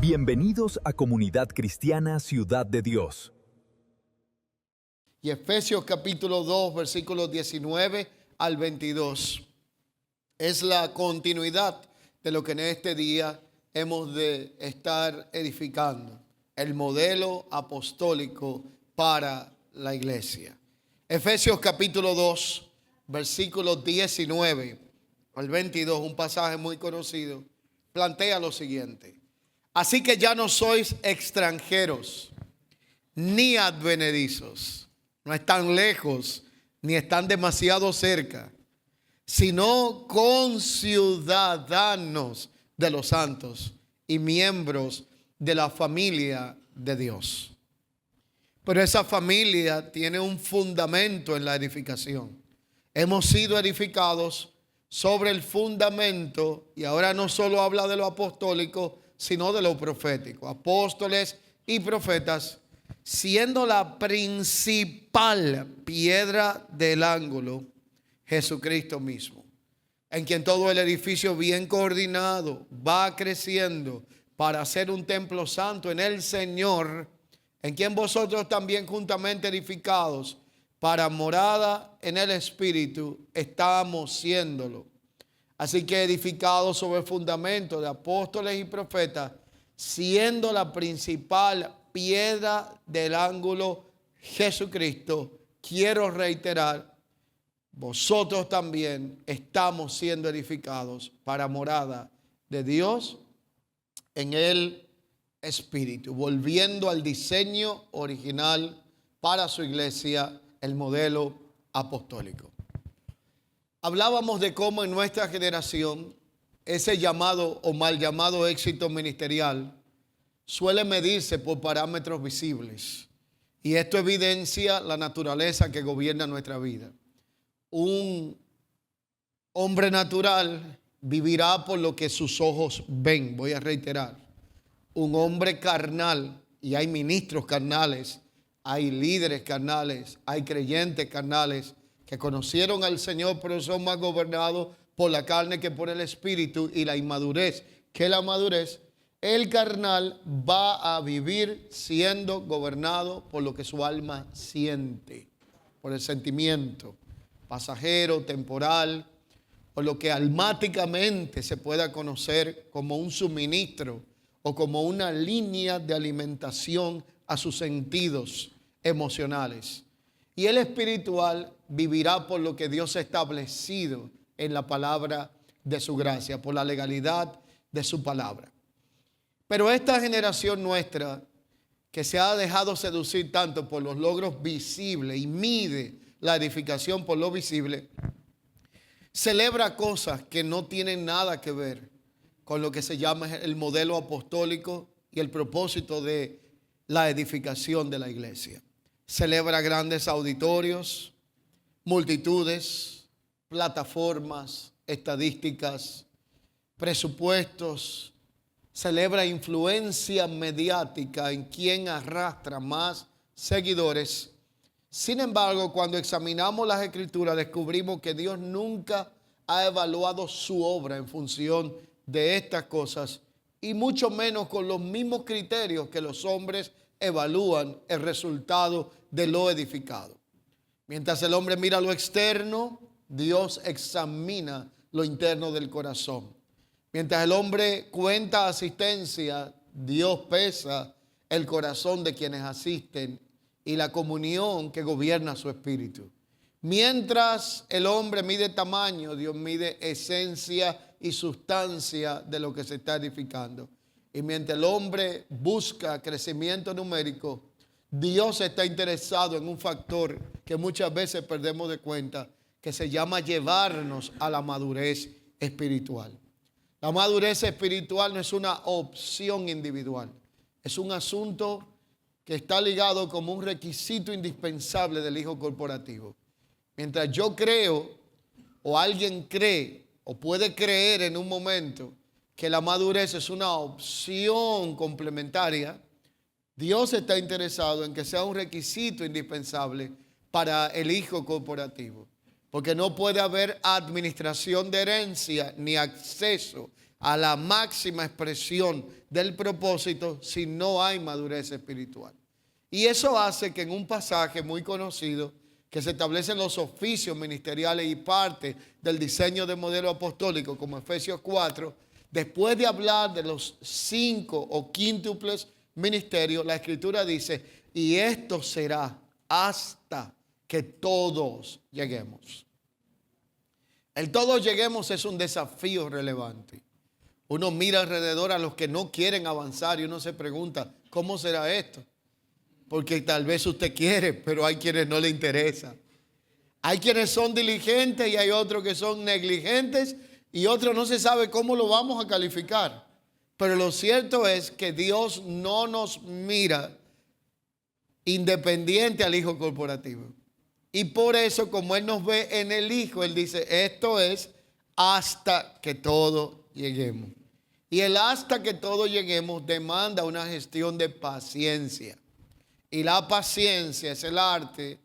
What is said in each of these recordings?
Bienvenidos a Comunidad Cristiana Ciudad de Dios. Y Efesios capítulo 2, versículos 19 al 22. Es la continuidad de lo que en este día hemos de estar edificando. El modelo apostólico para la iglesia. Efesios capítulo 2, versículos 19 al 22, un pasaje muy conocido, plantea lo siguiente. Así que ya no sois extranjeros ni advenedizos, no están lejos ni están demasiado cerca, sino conciudadanos de los santos y miembros de la familia de Dios. Pero esa familia tiene un fundamento en la edificación. Hemos sido edificados sobre el fundamento, y ahora no solo habla de lo apostólico, sino de lo profético. Apóstoles y profetas, siendo la principal piedra del ángulo, Jesucristo mismo, en quien todo el edificio bien coordinado va creciendo para ser un templo santo en el Señor, en quien vosotros también juntamente edificados para morada en el Espíritu, estamos siéndolo. Así que edificados sobre el fundamento de apóstoles y profetas, siendo la principal piedra del ángulo Jesucristo, quiero reiterar, vosotros también estamos siendo edificados para morada de Dios en el Espíritu, volviendo al diseño original para su iglesia, el modelo apostólico. Hablábamos de cómo en nuestra generación ese llamado o mal llamado éxito ministerial suele medirse por parámetros visibles. Y esto evidencia la naturaleza que gobierna nuestra vida. Un hombre natural vivirá por lo que sus ojos ven, voy a reiterar. Un hombre carnal, y hay ministros carnales, hay líderes carnales, hay creyentes carnales, que conocieron al Señor, pero son más gobernados por la carne que por el Espíritu, y la inmadurez que la madurez. El carnal va a vivir siendo gobernado por lo que su alma siente, por el sentimiento pasajero, temporal, o lo que almáticamente se pueda conocer como un suministro o como una línea de alimentación a sus sentidos emocionales. Y el espiritual vivirá por lo que Dios ha establecido en la palabra de su gracia, por la legalidad de su palabra. Pero esta generación nuestra, que se ha dejado seducir tanto por los logros visibles y mide la edificación por lo visible, celebra cosas que no tienen nada que ver con lo que se llama el modelo apostólico y el propósito de la edificación de la iglesia. Celebra grandes auditorios, multitudes, plataformas, estadísticas, presupuestos. Celebra influencia mediática en quien arrastra más seguidores. Sin embargo, cuando examinamos las Escrituras, descubrimos que Dios nunca ha evaluado su obra en función de estas cosas, y mucho menos con los mismos criterios que los hombres evalúan el resultado de lo edificado. Mientras el hombre mira lo externo, Dios examina lo interno del corazón. Mientras el hombre cuenta asistencia, Dios pesa el corazón de quienes asisten y la comunión que gobierna su espíritu. Mientras el hombre mide tamaño, Dios mide esencia y sustancia de lo que se está edificando. Y mientras el hombre busca crecimiento numérico, Dios está interesado en un factor que muchas veces perdemos de cuenta, que se llama llevarnos a la madurez espiritual. La madurez espiritual no es una opción individual, es un asunto que está ligado como un requisito indispensable del hijo corporativo. Mientras yo creo, o alguien cree, o puede creer en un momento que la madurez es una opción complementaria, Dios está interesado en que sea un requisito indispensable para el hijo corporativo. Porque no puede haber administración de herencia ni acceso a la máxima expresión del propósito si no hay madurez espiritual. Y eso hace que en un pasaje muy conocido, que se establecen los oficios ministeriales y parte del diseño de modelo apostólico, como Efesios 4, después de hablar de los 5 o quíntuples ministerios, la Escritura dice, y esto será hasta que todos lleguemos. El todos lleguemos es un desafío relevante. Uno mira alrededor a los que no quieren avanzar y uno se pregunta, ¿cómo será esto? Porque tal vez usted quiere, pero hay quienes no le interesa. Hay quienes son diligentes y hay otros que son negligentes y otros no se sabe cómo lo vamos a calificar. Pero lo cierto es que Dios no nos mira independiente al hijo corporativo. Y por eso, como Él nos ve en el hijo, Él dice, esto es hasta que todos lleguemos. Y el hasta que todos lleguemos demanda una gestión de paciencia. Y la paciencia es el arte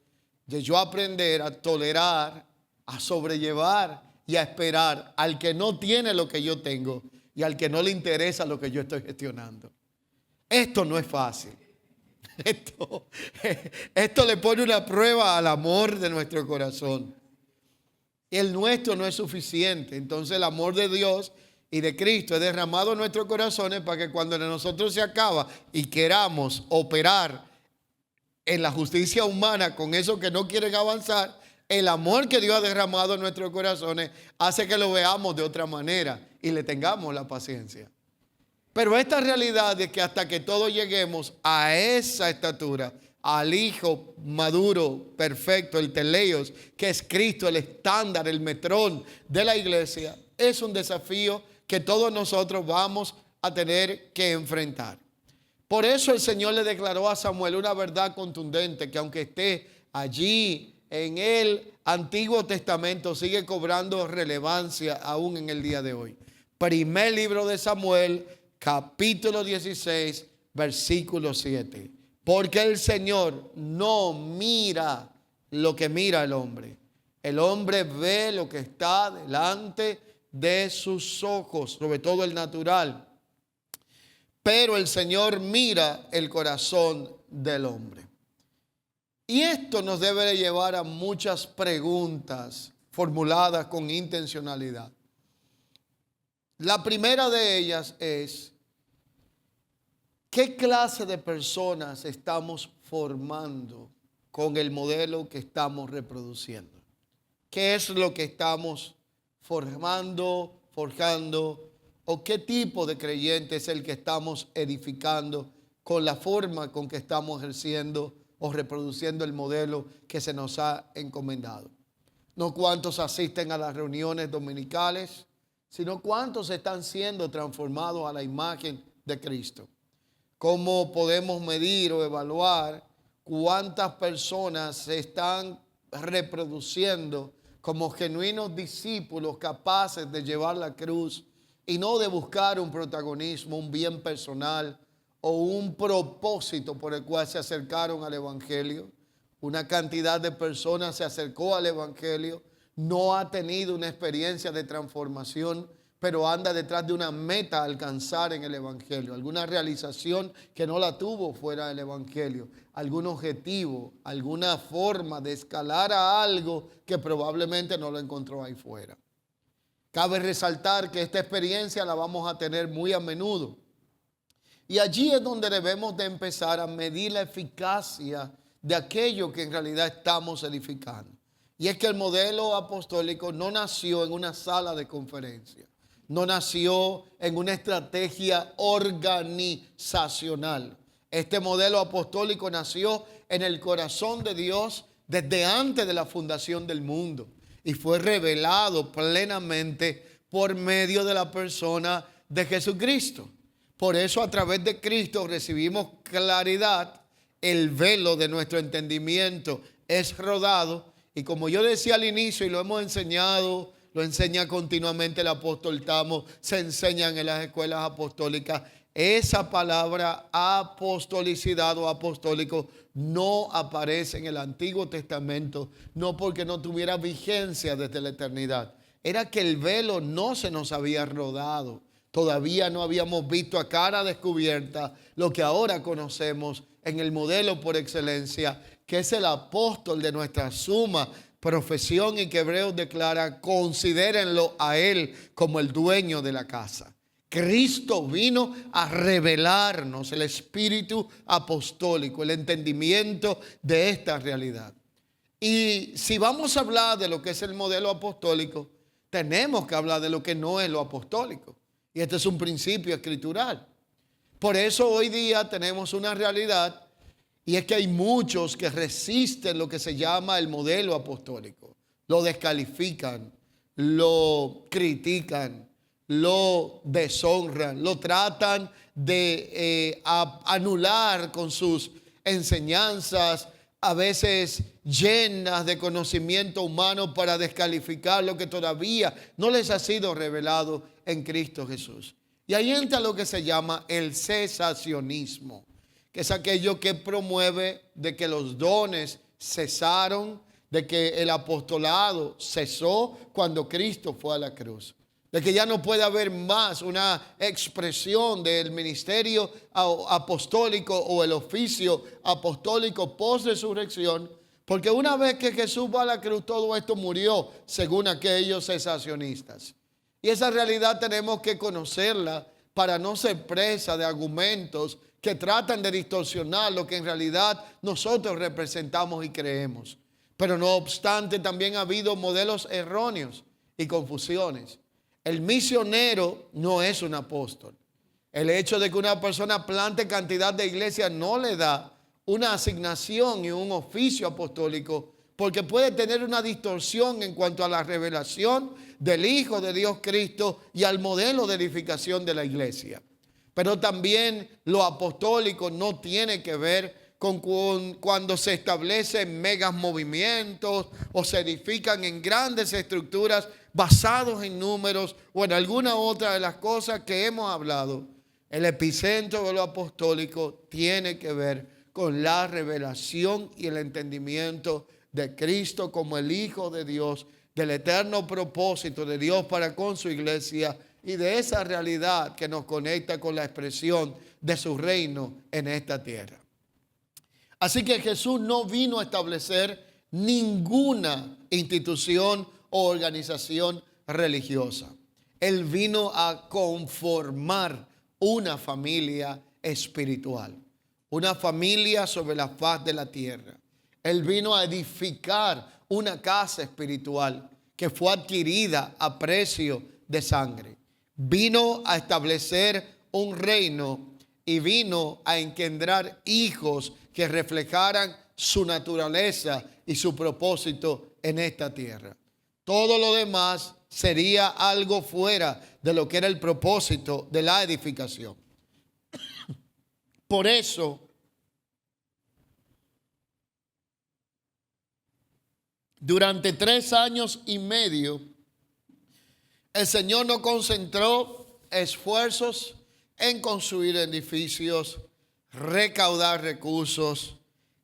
de yo aprender a tolerar, a sobrellevar y a esperar al que no tiene lo que yo tengo y al que no le interesa lo que yo estoy gestionando. Esto no es fácil. Esto le pone una prueba al amor de nuestro corazón. El nuestro no es suficiente. Entonces el amor de Dios y de Cristo es derramado en nuestros corazones para que cuando de nosotros se acaba y queramos operar en la justicia humana con esos que no quieren avanzar, el amor que Dios ha derramado en nuestros corazones hace que lo veamos de otra manera y le tengamos la paciencia. Pero esta realidad de que hasta que todos lleguemos a esa estatura, al Hijo maduro, perfecto, el teleios, que es Cristo, el estándar, el metrón de la iglesia, es un desafío que todos nosotros vamos a tener que enfrentar. Por eso el Señor le declaró a Samuel una verdad contundente que aunque esté allí en el Antiguo Testamento sigue cobrando relevancia aún en el día de hoy. Primer libro de Samuel, capítulo 16, versículo 7. Porque el Señor no mira lo que mira el hombre. El hombre ve lo que está delante de sus ojos, sobre todo el natural. Pero el Señor mira el corazón del hombre. Y esto nos debe llevar a muchas preguntas formuladas con intencionalidad. La primera de ellas es, ¿qué clase de personas estamos formando con el modelo que estamos reproduciendo? ¿Qué es lo que estamos formando, forjando? ¿O qué tipo de creyente es el que estamos edificando con la forma con que estamos ejerciendo o reproduciendo el modelo que se nos ha encomendado? No cuántos asisten a las reuniones dominicales, sino cuántos están siendo transformados a la imagen de Cristo. ¿Cómo podemos medir o evaluar cuántas personas se están reproduciendo como genuinos discípulos capaces de llevar la cruz y no de buscar un protagonismo, un bien personal o un propósito por el cual se acercaron al Evangelio? Una cantidad de personas se acercó al Evangelio, no ha tenido una experiencia de transformación, pero anda detrás de una meta a alcanzar en el Evangelio, alguna realización que no la tuvo fuera del Evangelio, algún objetivo, alguna forma de escalar a algo que probablemente no lo encontró ahí fuera. Cabe resaltar que esta experiencia la vamos a tener muy a menudo. Y allí es donde debemos de empezar a medir la eficacia de aquello que en realidad estamos edificando. Y es que el modelo apostólico no nació en una sala de conferencia. No nació en una estrategia organizacional. Este modelo apostólico nació en el corazón de Dios desde antes de la fundación del mundo. Y fue revelado plenamente por medio de la persona de Jesucristo. Por eso a través de Cristo recibimos claridad, el velo de nuestro entendimiento es rodado. Y como yo decía al inicio y lo hemos enseñado, lo enseña continuamente el apóstol Tamo, se enseñan en las escuelas apostólicas, esa palabra apostolicidad o apostólico no aparece en el Antiguo Testamento, no porque no tuviera vigencia desde la eternidad. Era que el velo no se nos había rodado. Todavía no habíamos visto a cara descubierta lo que ahora conocemos en el modelo por excelencia, que es el apóstol de nuestra suma profesión, y que Hebreos declara: considérenlo a él como el dueño de la casa. Cristo vino a revelarnos el espíritu apostólico, el entendimiento de esta realidad. Y si vamos a hablar de lo que es el modelo apostólico, tenemos que hablar de lo que no es lo apostólico. Y este es un principio escritural. Por eso hoy día tenemos una realidad, y es que hay muchos que resisten lo que se llama el modelo apostólico. Lo descalifican, lo critican, lo deshonran, lo tratan de anular con sus enseñanzas, a veces llenas de conocimiento humano, para descalificar lo que todavía no les ha sido revelado en Cristo Jesús. Y ahí entra lo que se llama el cesacionismo, que es aquello que promueve de que los dones cesaron, de que el apostolado cesó cuando Cristo fue a la cruz, de que ya no puede haber más una expresión del ministerio apostólico o el oficio apostólico post resurrección, porque una vez que Jesús va a la cruz, todo esto murió, según aquellos cesacionistas. Y esa realidad tenemos que conocerla para no ser presa de argumentos que tratan de distorsionar lo que en realidad nosotros representamos y creemos. Pero no obstante, también ha habido modelos erróneos y confusiones. El misionero no es un apóstol. El hecho de que una persona plante cantidad de iglesias no le da una asignación y un oficio apostólico, porque puede tener una distorsión en cuanto a la revelación del Hijo de Dios Cristo y al modelo de edificación de la iglesia. Pero también lo apostólico no tiene que ver con cuando se establecen megas movimientos o se edifican en grandes estructuras basados en números o en alguna otra de las cosas que hemos hablado. El epicentro de lo apostólico tiene que ver con la revelación y el entendimiento de Cristo como el Hijo de Dios, del eterno propósito de Dios para con su iglesia y de esa realidad que nos conecta con la expresión de su reino en esta tierra. Así que Jesús no vino a establecer ninguna institución o organización religiosa. Él vino a conformar una familia espiritual, una familia sobre la faz de la tierra. Él vino a edificar una casa espiritual que fue adquirida a precio de sangre. Vino a establecer un reino y vino a engendrar hijos que reflejaran su naturaleza y su propósito en esta tierra. Todo lo demás sería algo fuera de lo que era el propósito de la edificación. Por eso, durante 3 años y medio, el Señor no concentró esfuerzos en construir edificios, recaudar recursos,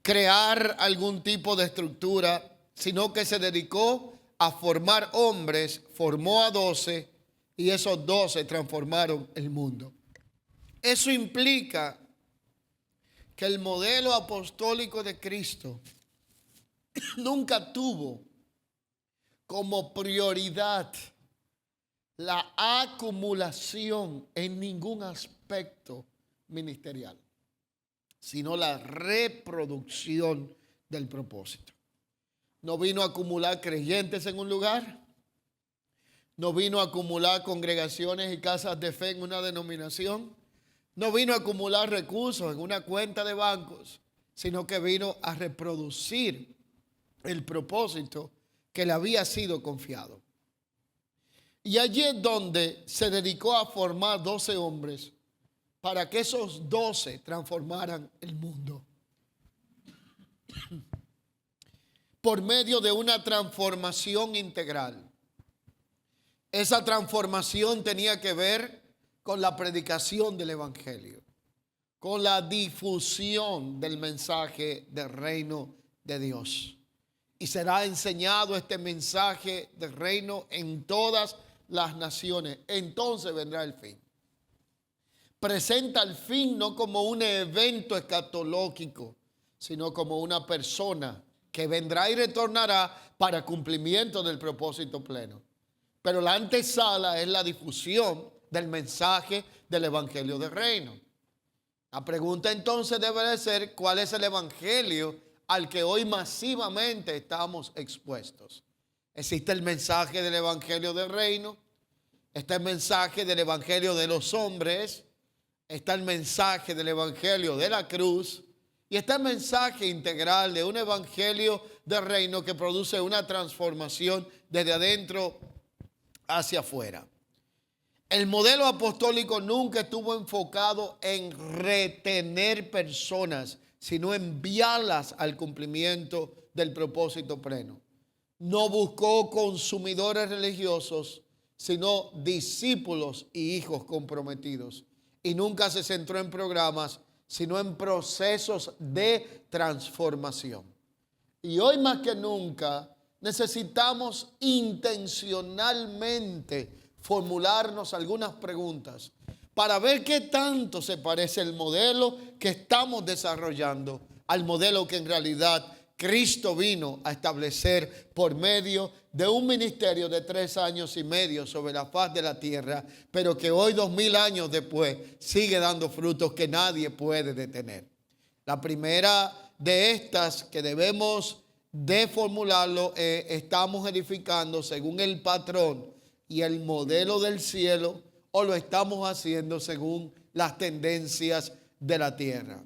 crear algún tipo de estructura, sino que se dedicó a formar hombres, formó a 12 y esos 12 transformaron el mundo. Eso implica que el modelo apostólico de Cristo nunca tuvo como prioridad la acumulación en ningún aspecto ministerial, sino la reproducción del propósito. No vino a acumular creyentes en un lugar, no vino a acumular congregaciones y casas de fe en una denominación, no vino a acumular recursos en una cuenta de bancos, sino que vino a reproducir el propósito que le había sido confiado. Y allí es donde se dedicó a formar 12 hombres para que esos 12 transformaran el mundo. Por medio de una transformación integral. Esa transformación tenía que ver con la predicación del evangelio, con la difusión del mensaje del reino de Dios. Y será enseñado este mensaje del reino en todas las naciones. Entonces vendrá el fin. presenta al fin no como un evento escatológico, sino como una persona que vendrá y retornará para cumplimiento del propósito pleno. Pero la antesala es la difusión del mensaje del evangelio del reino. La pregunta entonces debe de ser: ¿cuál es el evangelio al que hoy masivamente estamos expuestos? Existe el mensaje del evangelio del reino, está el mensaje del evangelio de los hombres, está el mensaje del evangelio de la cruz y está el mensaje integral de un evangelio del reino que produce una transformación desde adentro hacia afuera. El modelo apostólico nunca estuvo enfocado en retener personas, sino enviarlas al cumplimiento del propósito pleno. No buscó consumidores religiosos, sino discípulos y hijos comprometidos. Y nunca se centró en programas, sino en procesos de transformación. Y hoy más que nunca necesitamos intencionalmente formularnos algunas preguntas para ver qué tanto se parece el modelo que estamos desarrollando al modelo que en realidad Cristo vino a establecer por medio de un ministerio de 3 años y medio sobre la faz de la tierra, pero que hoy, 2000 años después, sigue dando frutos que nadie puede detener. La primera de estas que debemos de formularlo estamos edificando según el patrón y el modelo del cielo, o lo estamos haciendo según las tendencias de la tierra.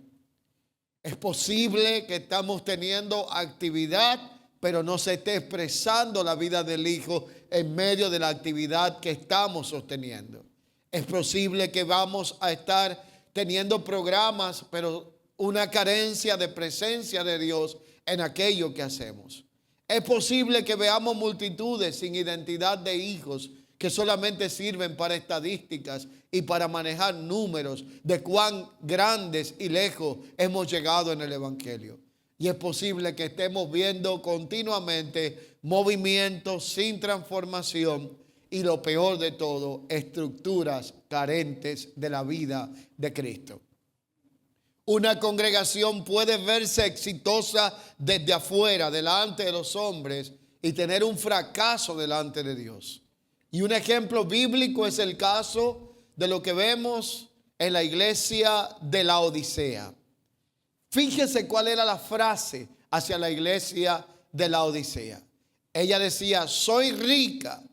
Es posible que estamos teniendo actividad, pero no se esté expresando la vida del Hijo en medio de la actividad que estamos sosteniendo. Es posible que vamos a estar teniendo programas, pero una carencia de presencia de Dios en aquello que hacemos. Es posible que veamos multitudes sin identidad de hijos que solamente sirven para estadísticas y para manejar números de cuán grandes y lejos hemos llegado en el evangelio. Y es posible que estemos viendo continuamente movimientos sin transformación y, lo peor de todo, estructuras carentes de la vida de Cristo. Una congregación puede verse exitosa desde afuera, delante de los hombres, y tener un fracaso delante de Dios. Y un ejemplo bíblico es el caso de lo que vemos en la iglesia de la Odisea. Fíjese cuál era la frase hacia la iglesia de la Odisea. Ella decía: soy rica,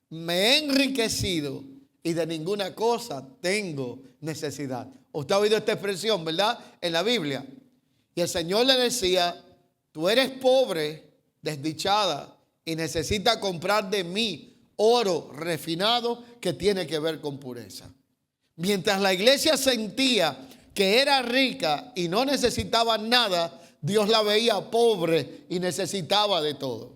me he enriquecido y de ninguna cosa tengo necesidad. Usted ha oído esta expresión, ¿verdad? En la Biblia. Y el Señor le decía: tú eres pobre, desdichada, y necesitas comprar de mí oro refinado que tiene que ver con pureza. Mientras la iglesia sentía que era rica y no necesitaba nada, Dios la veía pobre y necesitaba de todo.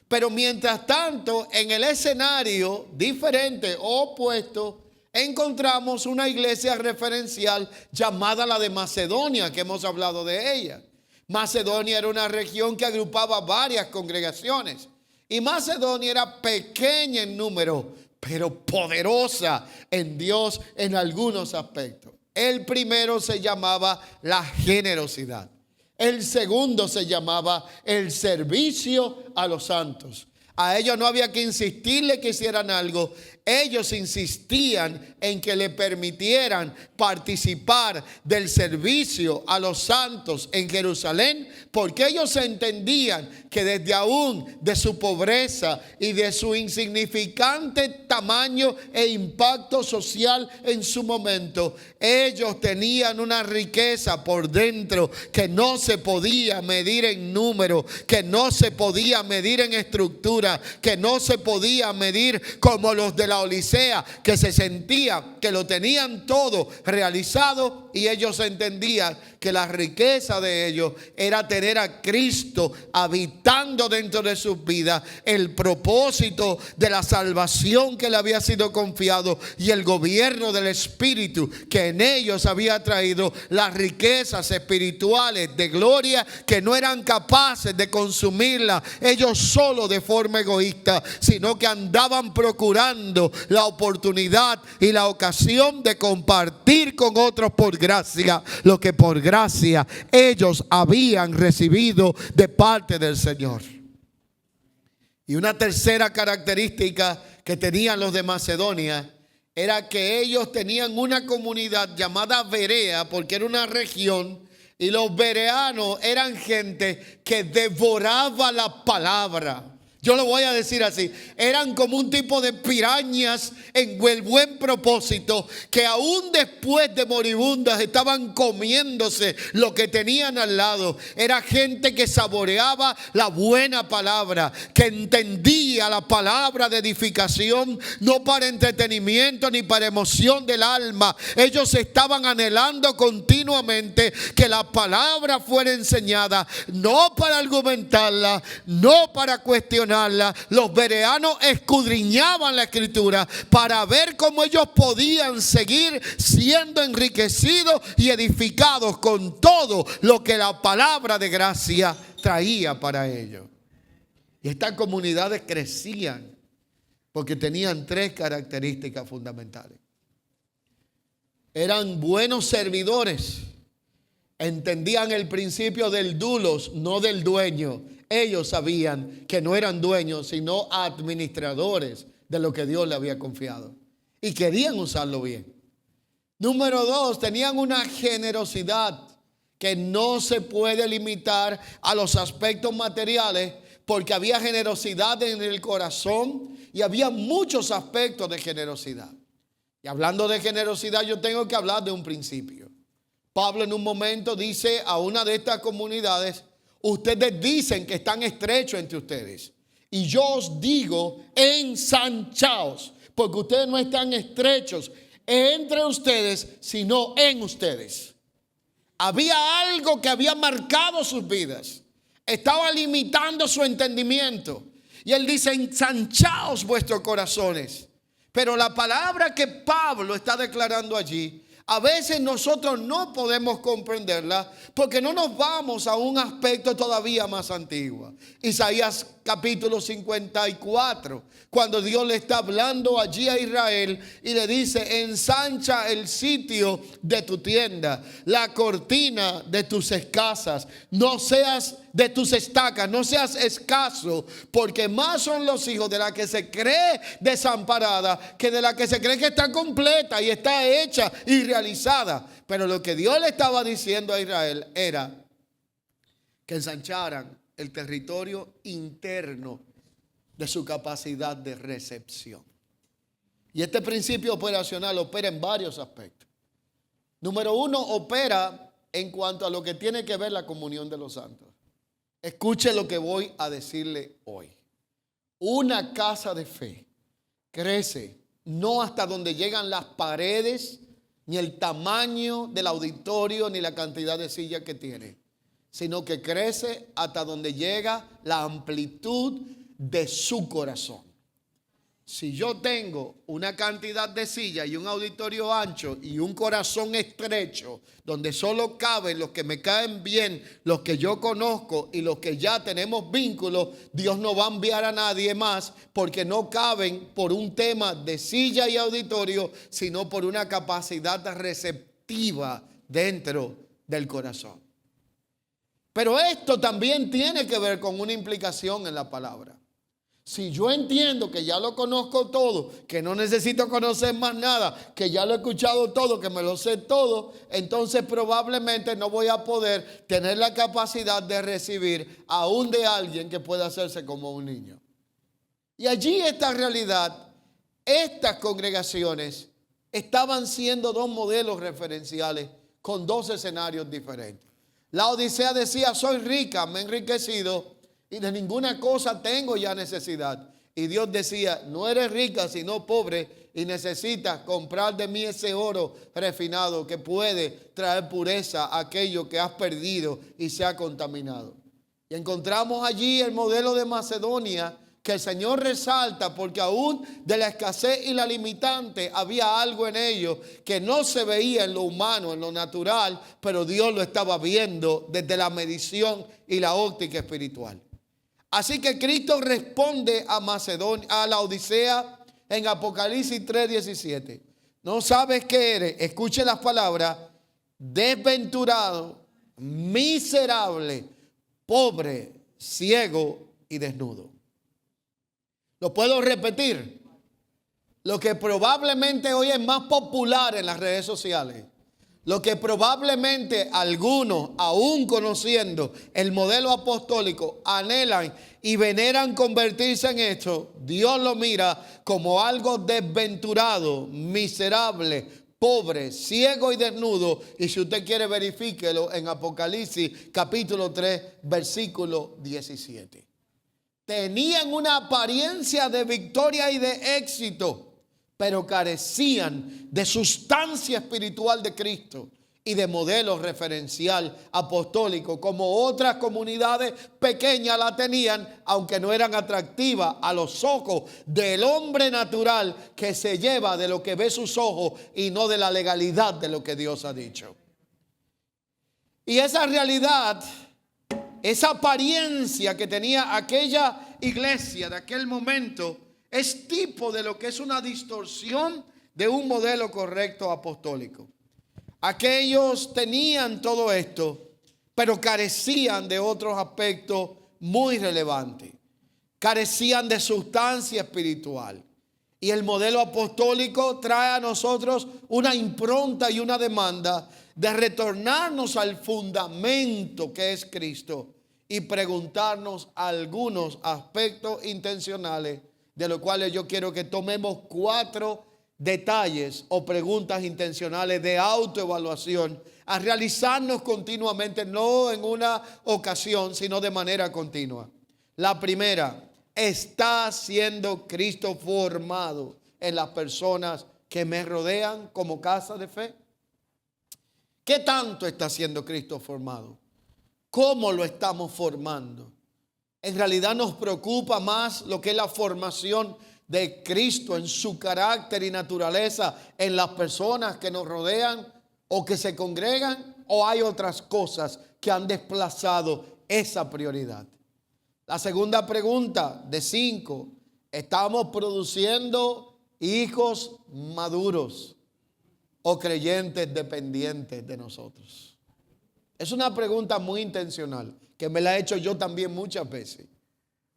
Pero mientras tanto, en el escenario diferente o opuesto, encontramos una iglesia referencial llamada la de Macedonia, que hemos hablado de ella. Macedonia era una región que agrupaba varias congregaciones. Y Macedonia era pequeña en número, pero poderosa en Dios en algunos aspectos. El primero se llamaba la generosidad. El segundo se llamaba el servicio a los santos. A ellos no había que insistirle que hicieran algo. Ellos insistían en que le permitieran participar del servicio a los santos en Jerusalén, porque ellos entendían que desde aún de su pobreza y de su insignificante tamaño e impacto social en su momento, ellos tenían una riqueza por dentro que no se podía medir en número, que no se podía medir en estructura, que no se podía medir como los de la Odisea, que se sentía que lo tenían todo realizado, y ellos entendían que la riqueza de ellos era tener a Cristo habitando dentro de sus vidas, el propósito de la salvación que le había sido confiado y el gobierno del Espíritu que en ellos había traído las riquezas espirituales de gloria que no eran capaces de consumirlas ellos solo de forma egoísta, sino que andaban procurando tenido la oportunidad y la ocasión de compartir con otros por gracia lo que por gracia ellos habían recibido de parte del Señor. Y una tercera característica que tenían los de Macedonia era que ellos tenían una comunidad llamada Berea, porque era una región, y los bereanos eran gente que devoraba la palabra. Yo lo voy a decir así, eran como un tipo de pirañas en el buen propósito, que aún después de moribundas estaban comiéndose lo que tenían al lado. Era gente que saboreaba la buena palabra, que entendía la palabra de edificación, no para entretenimiento ni para emoción del alma. Ellos estaban anhelando continuamente que la palabra fuera enseñada, no para argumentarla, no para cuestionarla. Los bereanos escudriñaban la escritura para ver cómo ellos podían seguir siendo enriquecidos y edificados con todo lo que la palabra de gracia traía para ellos. Y estas comunidades crecían porque tenían tres características fundamentales. Eran buenos servidores, entendían el principio del doulos, no del dueño. Ellos sabían que no eran dueños, sino administradores de lo que Dios le había confiado. Y querían usarlo bien. Número dos, tenían una generosidad que no se puede limitar a los aspectos materiales, porque había generosidad en el corazón y había muchos aspectos de generosidad. Y hablando de generosidad, yo tengo que hablar de un principio. Pablo en un momento dice a una de estas comunidades: ustedes dicen que están estrechos entre ustedes, y yo os digo, ensanchaos, porque ustedes no están estrechos entre ustedes, sino en ustedes. Había algo que había marcado sus vidas, estaba limitando su entendimiento, y él dice: ensanchaos vuestros corazones. Pero la palabra que Pablo está declarando allí, a veces nosotros no podemos comprenderla porque no nos vamos a un aspecto todavía más antiguo. Isaías capítulo 54, cuando Dios le está hablando allí a Israel y le dice: ensancha el sitio de tu tienda, la cortina de tus escasas, no seas de tus estacas, no seas escaso, porque más son los hijos de la que se cree desamparada que de la que se cree que está completa y está hecha y realizada. Pero lo que Dios le estaba diciendo a Israel era que ensancharan el territorio interno de su capacidad de recepción. Y este principio operacional opera en varios aspectos. Número uno, opera en cuanto a lo que tiene que ver la comunión de los santos. Escuche lo que voy a decirle hoy. Una casa de fe crece no hasta donde llegan las paredes, ni el tamaño del auditorio, ni la cantidad de sillas que tiene, sino que crece hasta donde llega la amplitud de su corazón. Si yo tengo una cantidad de sillas y un auditorio ancho y un corazón estrecho, donde solo caben los que me caen bien, los que yo conozco y los que ya tenemos vínculos, Dios no va a enviar a nadie más, porque no caben por un tema de silla y auditorio, sino por una capacidad receptiva dentro del corazón. Pero esto también tiene que ver con una implicación en la palabra. Si yo entiendo que ya lo conozco todo, que no necesito conocer más nada, que ya lo he escuchado todo, que me lo sé todo, entonces probablemente no voy a poder tener la capacidad de recibir aún de alguien que pueda hacerse como un niño. Y allí esta realidad, estas congregaciones estaban siendo dos modelos referenciales con dos escenarios diferentes. La Odisea decía: soy rica, me he enriquecido y de ninguna cosa tengo ya necesidad. Y Dios decía: no eres rica, sino pobre, y necesitas comprar de mí ese oro refinado que puede traer pureza a aquello que has perdido y se ha contaminado. Y encontramos allí el modelo de Macedonia, que el Señor resalta, porque aún de la escasez y la limitante había algo en ellos que no se veía en lo humano, en lo natural, pero Dios lo estaba viendo desde la medición y la óptica espiritual. Así que Cristo responde a Macedonia, a la Odisea, en Apocalipsis 3:17. No sabes qué eres. Escuche las palabras. Desventurado, miserable, pobre, ciego y desnudo. Lo puedo repetir. Lo que probablemente hoy es más popular en las redes sociales, lo que probablemente algunos, aún conociendo el modelo apostólico, anhelan y veneran convertirse en esto, Dios lo mira como algo desventurado, miserable, pobre, ciego y desnudo. Y si usted quiere, verifíquelo en Apocalipsis capítulo 3, versículo 17. Tenían una apariencia de victoria y de éxito, pero carecían de sustancia espiritual de Cristo y de modelo referencial apostólico, como otras comunidades pequeñas la tenían, aunque no eran atractivas a los ojos del hombre natural que se lleva de lo que ve sus ojos y no de la legalidad de lo que Dios ha dicho. Y esa realidad, esa apariencia que tenía aquella iglesia de aquel momento, es tipo de lo que es una distorsión de un modelo correcto apostólico. Aquellos tenían todo esto, pero carecían de otros aspectos muy relevantes. Carecían de sustancia espiritual. Y el modelo apostólico trae a nosotros una impronta y una demanda de retornarnos al fundamento que es Cristo y preguntarnos algunos aspectos intencionales, de los cuales yo quiero que tomemos 4 detalles o preguntas intencionales de autoevaluación a realizarnos continuamente, no en una ocasión, sino de manera continua. La primera, ¿está siendo Cristo formado en las personas que me rodean como casa de fe? ¿Qué tanto está siendo Cristo formado? ¿Cómo lo estamos formando? En realidad nos preocupa más lo que es la formación de Cristo en su carácter y naturaleza en las personas que nos rodean o que se congregan, o hay otras cosas que han desplazado esa prioridad. La segunda pregunta de 5, ¿estamos produciendo hijos maduros o creyentes dependientes de nosotros? Es una pregunta muy intencional que me la he hecho yo también muchas veces.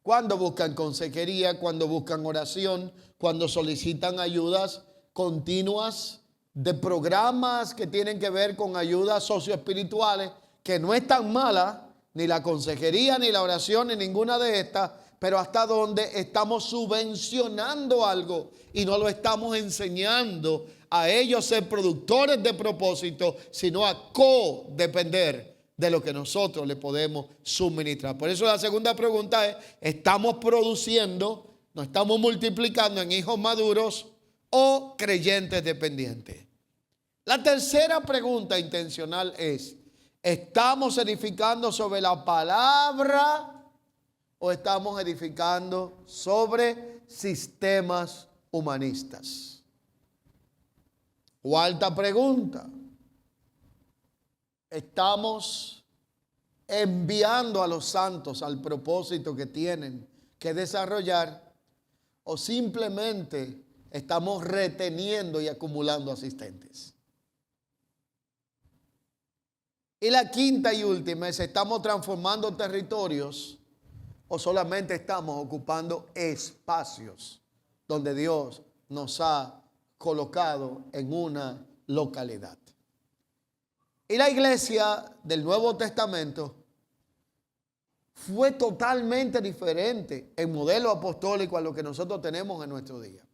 Cuando buscan consejería, cuando buscan oración, cuando solicitan ayudas continuas de programas que tienen que ver con ayudas socioespirituales, que no es tan mala, ni la consejería, ni la oración, ni ninguna de estas, pero hasta donde estamos subvencionando algo y no lo estamos enseñando a ellos ser productores de propósito, sino a codepender de lo que nosotros le podemos suministrar. Por eso la segunda pregunta es, ¿estamos produciendo, nos estamos multiplicando en hijos maduros o creyentes dependientes? La tercera pregunta intencional es, ¿estamos edificando sobre la palabra o estamos edificando sobre sistemas humanistas? Cuarta pregunta, ¿estamos enviando a los santos al propósito que tienen que desarrollar o simplemente estamos reteniendo y acumulando asistentes? Y la quinta y última es, ¿estamos transformando territorios o solamente estamos ocupando espacios donde Dios nos ha colocado en una localidad? Y la iglesia del Nuevo Testamento fue totalmente diferente en modelo apostólico a lo que nosotros tenemos en nuestro día.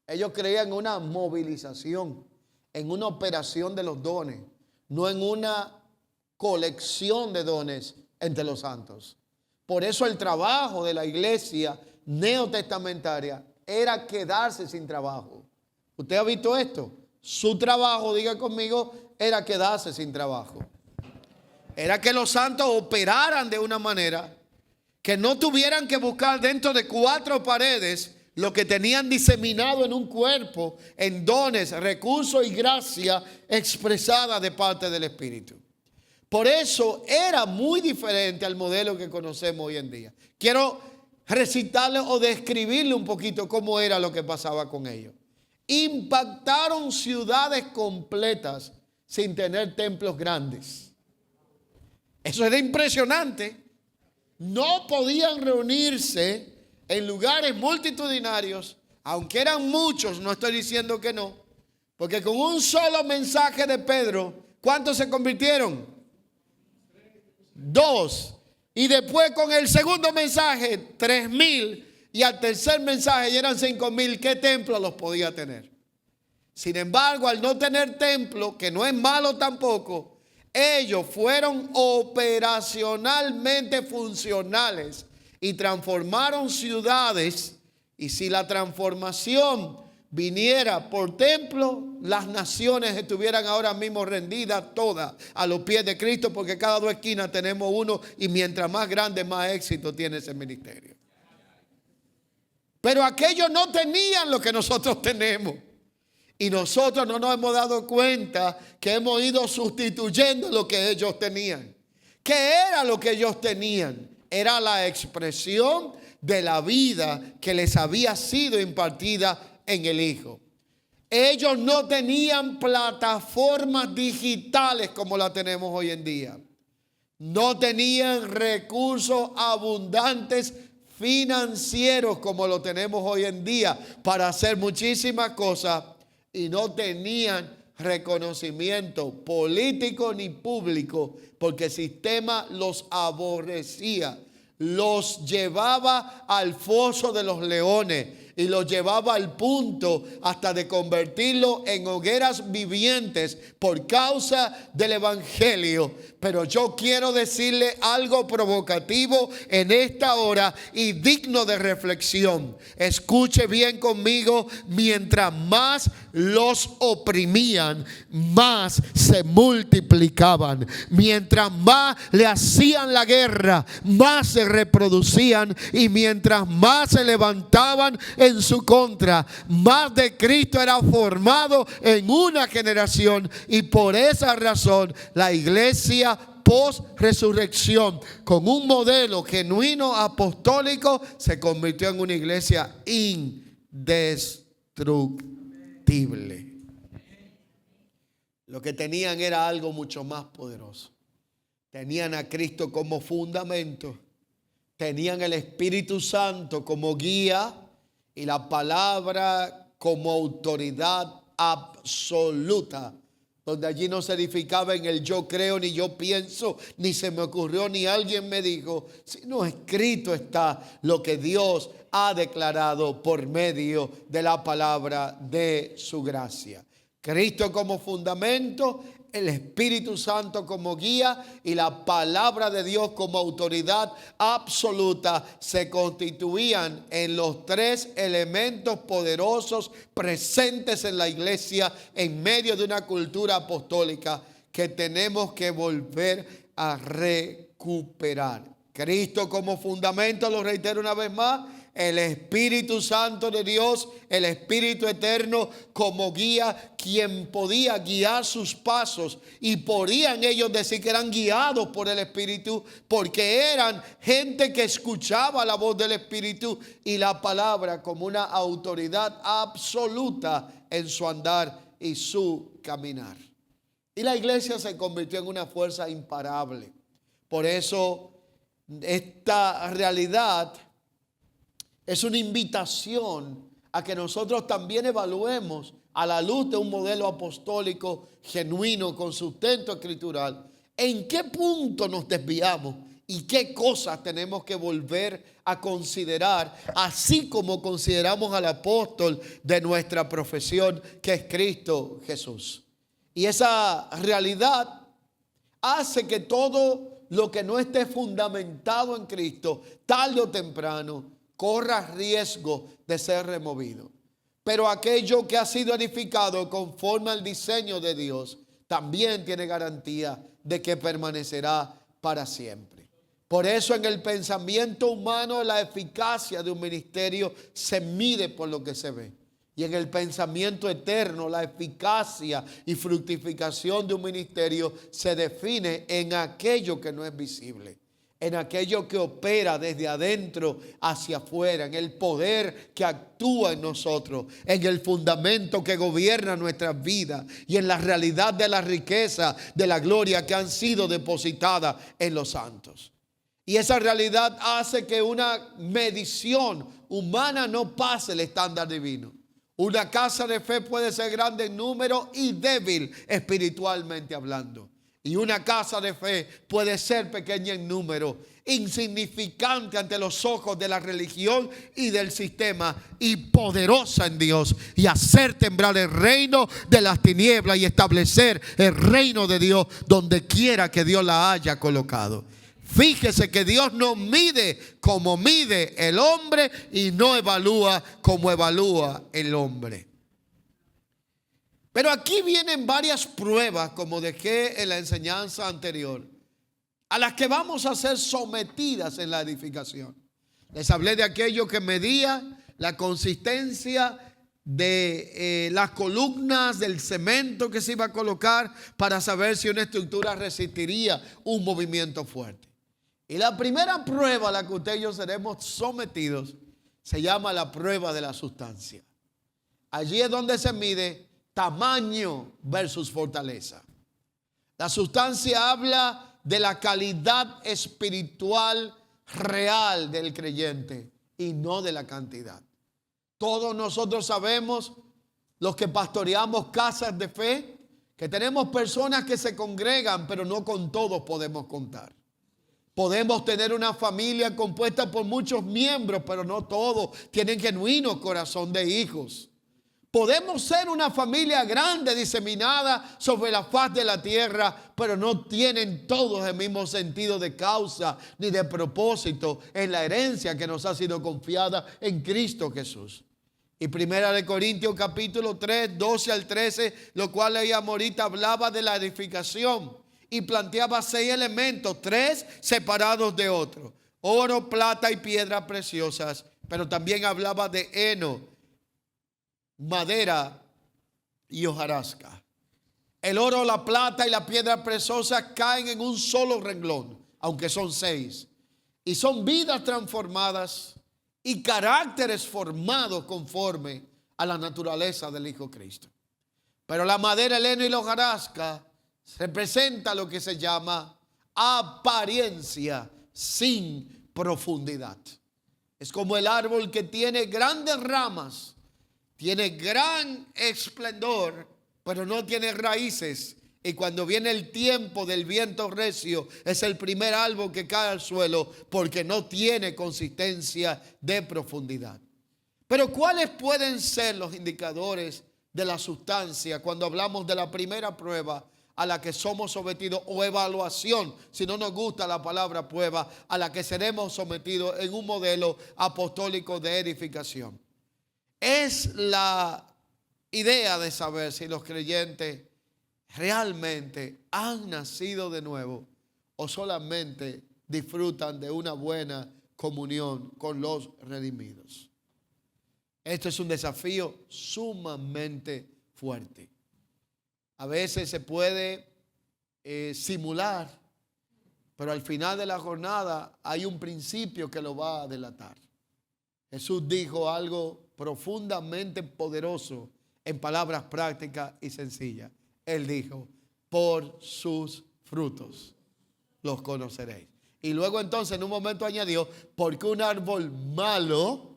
Ellos creían en una movilización, en una operación de los dones, no en una colección de dones entre los santos. Por eso el trabajo de la iglesia neotestamentaria era quedarse sin trabajo. ¿Usted ha visto esto? Su trabajo, diga conmigo, era quedarse sin trabajo. Era que los santos operaran de una manera que no tuvieran que buscar dentro de 4 paredes lo que tenían diseminado en un cuerpo, en dones, recursos y gracia expresada de parte del Espíritu. Por eso era muy diferente al modelo que conocemos hoy en día. Quiero recitarle o describirle un poquito cómo era lo que pasaba con ellos. Impactaron ciudades completas sin tener templos grandes. Eso era impresionante. No podían reunirse en lugares multitudinarios, aunque eran muchos, no estoy diciendo que no, porque con un solo mensaje de Pedro, ¿cuántos se convirtieron? 2. Y después con el segundo mensaje, 3,000. Y al tercer mensaje ya eran 5,000. ¿Qué templo los podía tener? Sin embargo, al no tener templo, que no es malo tampoco, ellos fueron operacionalmente funcionales y transformaron ciudades. Y si la transformación viniera por templo, las naciones estuvieran ahora mismo rendidas todas a los pies de Cristo, porque cada 2 esquinas tenemos uno, y mientras más grande, más éxito tiene ese ministerio. Pero aquellos no tenían lo que nosotros tenemos. Y nosotros no nos hemos dado cuenta que hemos ido sustituyendo lo que ellos tenían. ¿Qué era lo que ellos tenían? Era la expresión de la vida que les había sido impartida en el Hijo. Ellos no tenían plataformas digitales como la tenemos hoy en día. No tenían recursos abundantes financieros como lo tenemos hoy en día para hacer muchísimas cosas, y no tenían reconocimiento político ni público, porque el sistema los aborrecía, los llevaba al foso de los leones y los llevaba al punto hasta de convertirlo en hogueras vivientes por causa del evangelio. Pero yo quiero decirle algo provocativo en esta hora y digno de reflexión. Escuche bien conmigo: mientras más los oprimían, más se multiplicaban. Mientras más le hacían la guerra, más se reproducían, y mientras más se levantaban en su contra, más de Cristo era formado en una generación. Y por esa razón la iglesia post-resurrección, con un modelo genuino apostólico, se convirtió en una iglesia indestructible. Lo que tenían era algo mucho más poderoso. Tenían a Cristo como fundamento, tenían el Espíritu Santo como guía y la palabra como autoridad absoluta, donde allí no se edificaba en el yo creo, ni yo pienso, ni se me ocurrió, ni alguien me dijo, sino escrito está lo que Dios ha declarado por medio de la palabra de su gracia. Cristo como fundamento, el Espíritu Santo como guía y la palabra de Dios como autoridad absoluta se constituían en los 3 elementos poderosos presentes en la iglesia en medio de una cultura apostólica que tenemos que volver a recuperar. Cristo como fundamento, lo reitero una vez más, el Espíritu Santo de Dios, el Espíritu Eterno como guía, quien podía guiar sus pasos, y podían ellos decir que eran guiados por el Espíritu, porque eran gente que escuchaba la voz del Espíritu y la palabra como una autoridad absoluta en su andar y su caminar. Y la iglesia se convirtió en una fuerza imparable. Por eso esta realidad es una invitación a que nosotros también evaluemos, a la luz de un modelo apostólico genuino con sustento escritural, en qué punto nos desviamos y qué cosas tenemos que volver a considerar, así como consideramos al apóstol de nuestra profesión, que es Cristo Jesús. Y esa realidad hace que todo lo que no esté fundamentado en Cristo, tarde o temprano, corra riesgo de ser removido. Pero aquello que ha sido edificado conforme al diseño de Dios también tiene garantía de que permanecerá para siempre. Por eso en el pensamiento humano la eficacia de un ministerio se mide por lo que se ve. Y en el pensamiento eterno la eficacia y fructificación de un ministerio se define en aquello que no es visible. en aquello que opera desde adentro hacia afuera, en el poder que actúa en nosotros, en el fundamento que gobierna nuestras vidas y en la realidad de la riqueza, de la gloria que han sido depositadas en los santos. Y esa realidad hace que una medición humana no pase el estándar divino. Una casa de fe puede ser grande en número y débil espiritualmente hablando. Y una casa de fe puede ser pequeña en número, insignificante ante los ojos de la religión y del sistema, y poderosa en Dios, y hacer temblar el reino de las tinieblas y establecer el reino de Dios donde quiera que Dios la haya colocado. Fíjese que Dios no mide como mide el hombre y no evalúa como evalúa el hombre. Pero aquí vienen varias pruebas, como dejé en la enseñanza anterior, a las que vamos a ser sometidas en la edificación. Les hablé de aquello que medía la consistencia de las columnas del cemento que se iba a colocar para saber si una estructura resistiría un movimiento fuerte. Y la primera prueba a la que usted y yo seremos sometidos se llama la prueba de la sustancia. Allí es donde se mide tamaño versus fortaleza. La sustancia habla de la calidad espiritual real del creyente y no de la cantidad. Todos nosotros sabemos, los que pastoreamos casas de fe, que tenemos personas que se congregan, pero no con todos podemos contar. Podemos tener una familia compuesta por muchos miembros, pero no todos tienen genuino corazón de hijos. Podemos ser una familia grande diseminada sobre la faz de la tierra, pero no tienen todos el mismo sentido de causa ni de propósito en la herencia que nos ha sido confiada en Cristo Jesús. Y 1 Corintios capítulo 3, 12 al 13, lo cual leíamos ahorita, hablaba de la edificación y planteaba 6 elementos, 3 separados de otros: oro, plata y piedras preciosas. Pero también hablaba de heno, madera y hojarasca. El oro, la plata y la piedra preciosa caen en un solo renglón, aunque son 6. Y son vidas transformadas y caracteres formados conforme a la naturaleza del Hijo Cristo. Pero la madera, el heno y la hojarasca representa lo que se llama apariencia sin profundidad. Es como el árbol que tiene grandes ramas, tiene gran esplendor, pero no tiene raíces. Y cuando viene el tiempo del viento recio, es el primer árbol que cae al suelo porque no tiene consistencia de profundidad. Pero ¿cuáles pueden ser los indicadores de la sustancia cuando hablamos de la primera prueba a la que somos sometidos, o evaluación, si no nos gusta la palabra prueba, a la que seremos sometidos en un modelo apostólico de edificación? Es la idea de saber si los creyentes realmente han nacido de nuevo o solamente disfrutan de una buena comunión con los redimidos. Esto es un desafío sumamente fuerte. A veces se puede simular, pero al final de la jornada hay un principio que lo va a delatar. Jesús dijo algo profundamente poderoso en palabras prácticas y sencillas. Él dijo: por sus frutos los conoceréis. Y luego entonces en un momento añadió: porque un árbol malo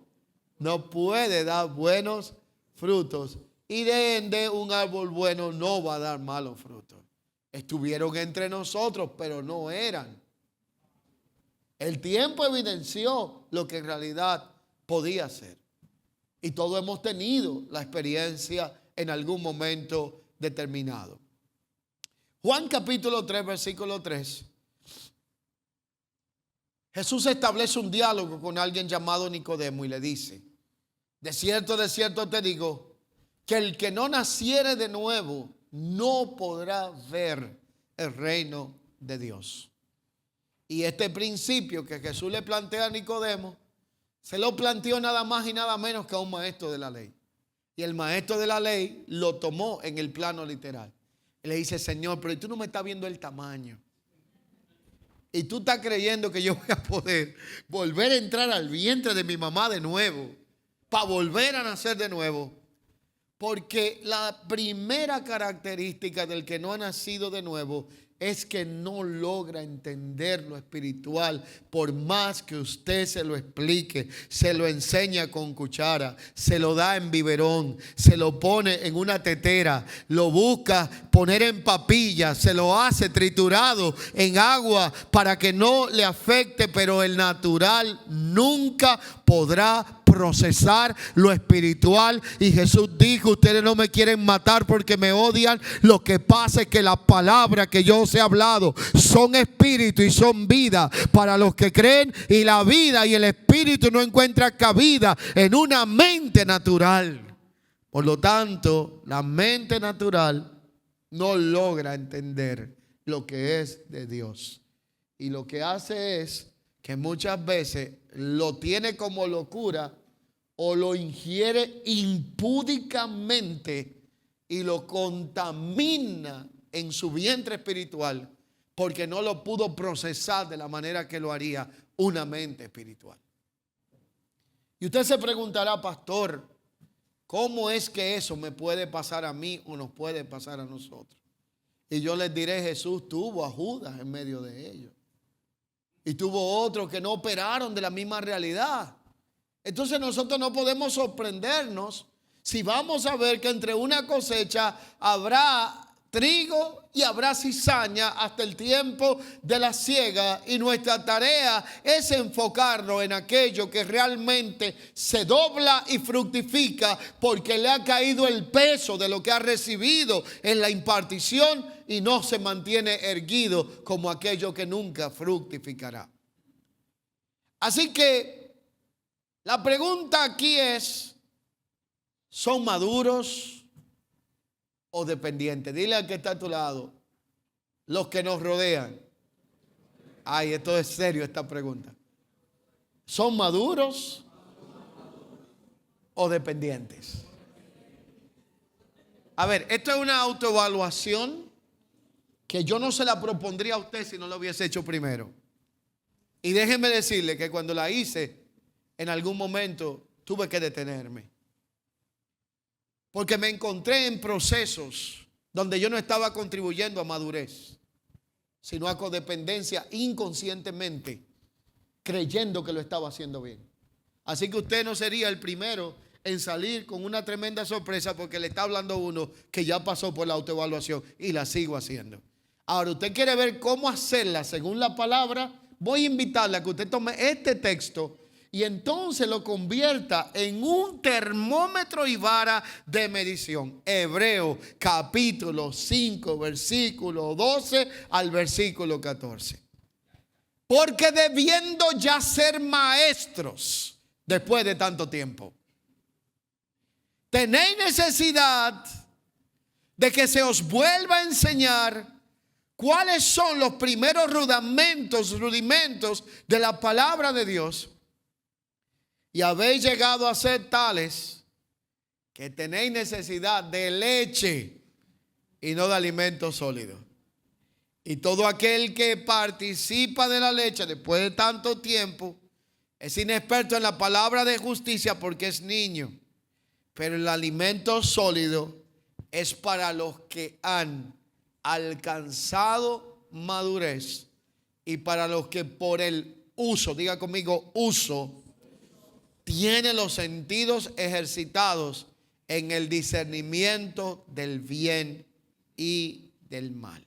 no puede dar buenos frutos, y de ende un árbol bueno no va a dar malos frutos. Estuvieron entre nosotros, pero no eran. El tiempo evidenció lo que en realidad podía ser. Y todos hemos tenido la experiencia en algún momento determinado. Juan capítulo 3, versículo 3. Jesús establece un diálogo con alguien llamado Nicodemo y le dice: de cierto te digo, que el que no naciere de nuevo no podrá ver el reino de Dios. Y este principio que Jesús le plantea a Nicodemo, se lo planteó nada más y nada menos que a un maestro de la ley. Y el maestro de la ley lo tomó en el plano literal. Y le dice: Señor, pero tú no me estás viendo el tamaño. Y tú estás creyendo que yo voy a poder volver a entrar al vientre de mi mamá de nuevo, para volver a nacer de nuevo. Porque la primera característica del que no ha nacido de nuevo es que no logra entender lo espiritual, por más que usted se lo explique, se lo enseña con cuchara, se lo da en biberón, se lo pone en una tetera, lo busca poner en papillas, se lo hace triturado en agua para que no le afecte, pero el natural nunca podrá procesar lo espiritual. Y Jesús dijo: ustedes no me quieren matar porque me odian. Lo que pasa es que la palabra que yo os he hablado son espíritu y son vida para los que creen, y la vida y el espíritu no encuentran cabida en una mente natural. Por lo tanto, la mente natural no logra entender lo que es de Dios, y lo que hace es que muchas veces lo tiene como locura o lo ingiere impúdicamente y lo contamina en su vientre espiritual, porque no lo pudo procesar de la manera que lo haría una mente espiritual. Y usted se preguntará: pastor, ¿cómo es que eso me puede pasar a mí o nos puede pasar a nosotros? Y yo les diré: Jesús tuvo a Judas en medio de ellos. Y tuvo otros que no operaron de la misma realidad. Entonces nosotros no podemos sorprendernos si vamos a ver que entre una cosecha habrá trigo y habrá cizaña hasta el tiempo de la siega. Y nuestra tarea es enfocarnos en aquello que realmente se dobla y fructifica, porque le ha caído el peso de lo que ha recibido en la impartición y no se mantiene erguido como aquello que nunca fructificará. Así que la pregunta aquí es: ¿son maduros o dependientes? Dile al que está a tu lado, los que nos rodean. Ay, esto es serio, esta pregunta. ¿Son maduros o dependientes? A ver, esto es una autoevaluación que yo no se la propondría a usted si no lo hubiese hecho primero. Y déjeme decirle que cuando la hice, en algún momento tuve que detenerme, porque me encontré en procesos donde yo no estaba contribuyendo a madurez, sino a codependencia inconscientemente, creyendo que lo estaba haciendo bien. Así que usted no sería el primero en salir con una tremenda sorpresa, porque le está hablando uno que ya pasó por la autoevaluación y la sigo haciendo. Ahora, usted quiere ver cómo hacerla según la palabra. Voy a invitarle a que usted tome este texto y entonces lo convierta en un termómetro y vara de medición. Hebreos capítulo 5, versículo 12 al versículo 14. Porque debiendo ya ser maestros después de tanto tiempo, tenéis necesidad de que se os vuelva a enseñar cuáles son los primeros rudimentos de la palabra de Dios. Y habéis llegado a ser tales que tenéis necesidad de leche y no de alimento sólido. Y todo aquel que participa de la leche después de tanto tiempo es inexperto en la palabra de justicia, porque es niño. Pero el alimento sólido es para los que han alcanzado madurez, y para los que por el uso, diga conmigo, uso, tienen los sentidos ejercitados en el discernimiento del bien y del mal.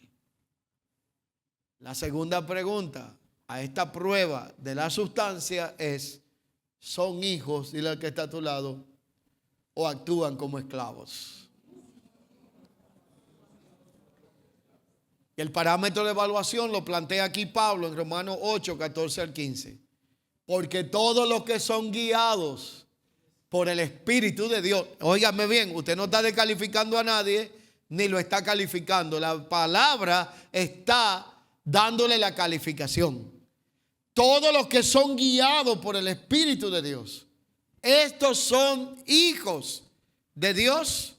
La segunda pregunta a esta prueba de la sustancia es: ¿son hijos, dile al que está a tu lado, o actúan como esclavos? El parámetro de evaluación lo plantea aquí Pablo en Romanos 8, 14 al 15. Porque todos los que son guiados por el Espíritu de Dios, óigame bien, usted no está descalificando a nadie, ni lo está calificando. La palabra está dándole la calificación. Todos los que son guiados por el Espíritu de Dios, estos son hijos de Dios,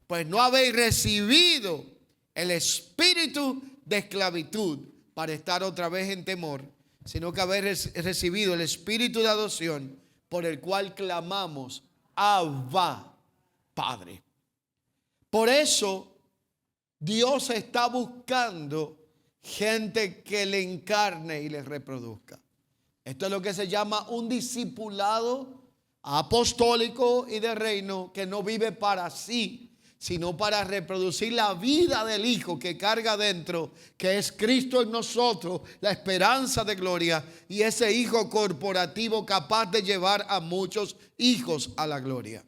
pues no habéis recibido el espíritu de esclavitud para estar otra vez en temor, sino que haber recibido el espíritu de adopción por el cual clamamos, Abba, Padre. Por eso Dios está buscando gente que le encarne y le reproduzca. Esto es lo que se llama un discipulado apostólico y de reino que no vive para sí, sino para reproducir la vida del Hijo que carga dentro, que es Cristo en nosotros, la esperanza de gloria, y ese Hijo corporativo capaz de llevar a muchos hijos a la gloria.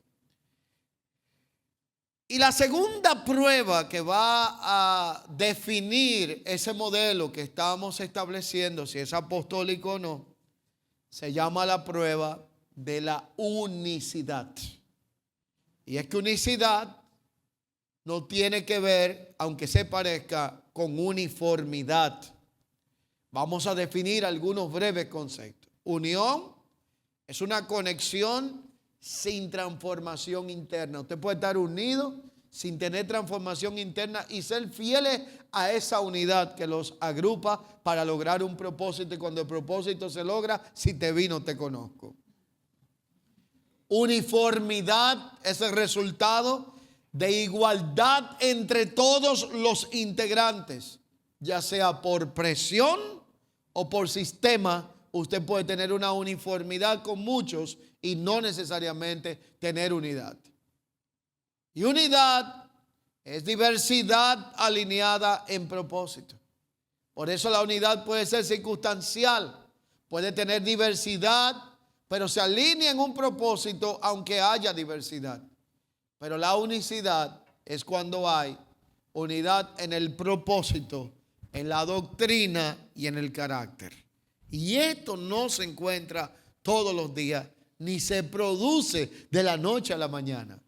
Y la segunda prueba que va a definir ese modelo que estamos estableciendo, si es apostólico o no, se llama la prueba de la unicidad. Y es que unicidad no tiene que ver, aunque se parezca, con uniformidad. Vamos a definir algunos breves conceptos. Unión es una conexión sin transformación interna. Usted puede estar unido sin tener transformación interna y ser fieles a esa unidad que los agrupa para lograr un propósito. Y cuando el propósito se logra, si te vi, no te conozco. Uniformidad es el resultado de igualdad entre todos los integrantes, ya sea por presión o por sistema. Usted puede tener una uniformidad con muchos y no necesariamente tener unidad. Y unidad es diversidad alineada en propósito. Por eso la unidad puede ser circunstancial, puede tener diversidad, pero se alinea en un propósito aunque haya diversidad. Pero la unicidad es cuando hay unidad en el propósito, en la doctrina y en el carácter. Y esto no se encuentra todos los días, ni se produce de la noche a la mañana.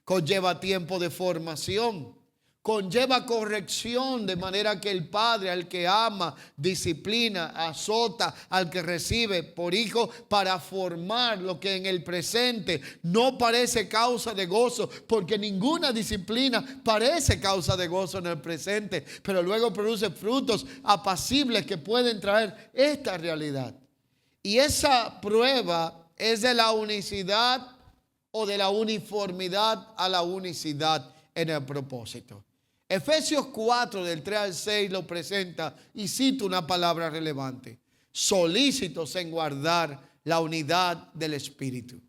Conlleva tiempo de formación, conlleva corrección, de manera que el padre al que ama, disciplina, azota al que recibe por hijo para formar lo que en el presente no parece causa de gozo, porque ninguna disciplina parece causa de gozo en el presente, pero luego produce frutos apacibles que pueden traer esta realidad. Y esa prueba es de la unicidad o de la uniformidad a la unicidad en el propósito. Efesios 4 del 3 al 6 lo presenta y cita una palabra relevante: solícitos en guardar la unidad del Espíritu.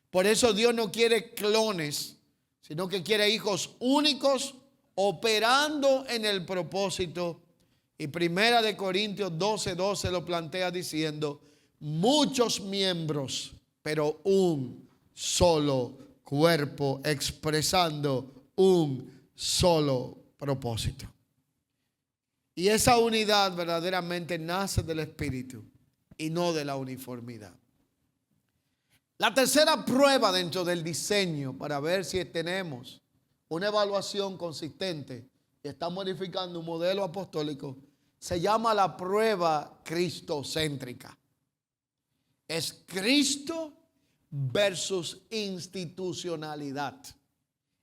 Por eso Dios no quiere clones, sino que quiere hijos únicos operando en el propósito. Y Primera de Corintios 12:12 lo plantea diciendo: muchos miembros, pero un solo cuerpo, expresando un solo propósito. Y esa unidad verdaderamente nace del Espíritu y no de la uniformidad. La tercera prueba dentro del diseño para ver si tenemos una evaluación consistente y estamos modificando un modelo apostólico se llama la prueba cristocéntrica. Es Cristo versus institucionalidad.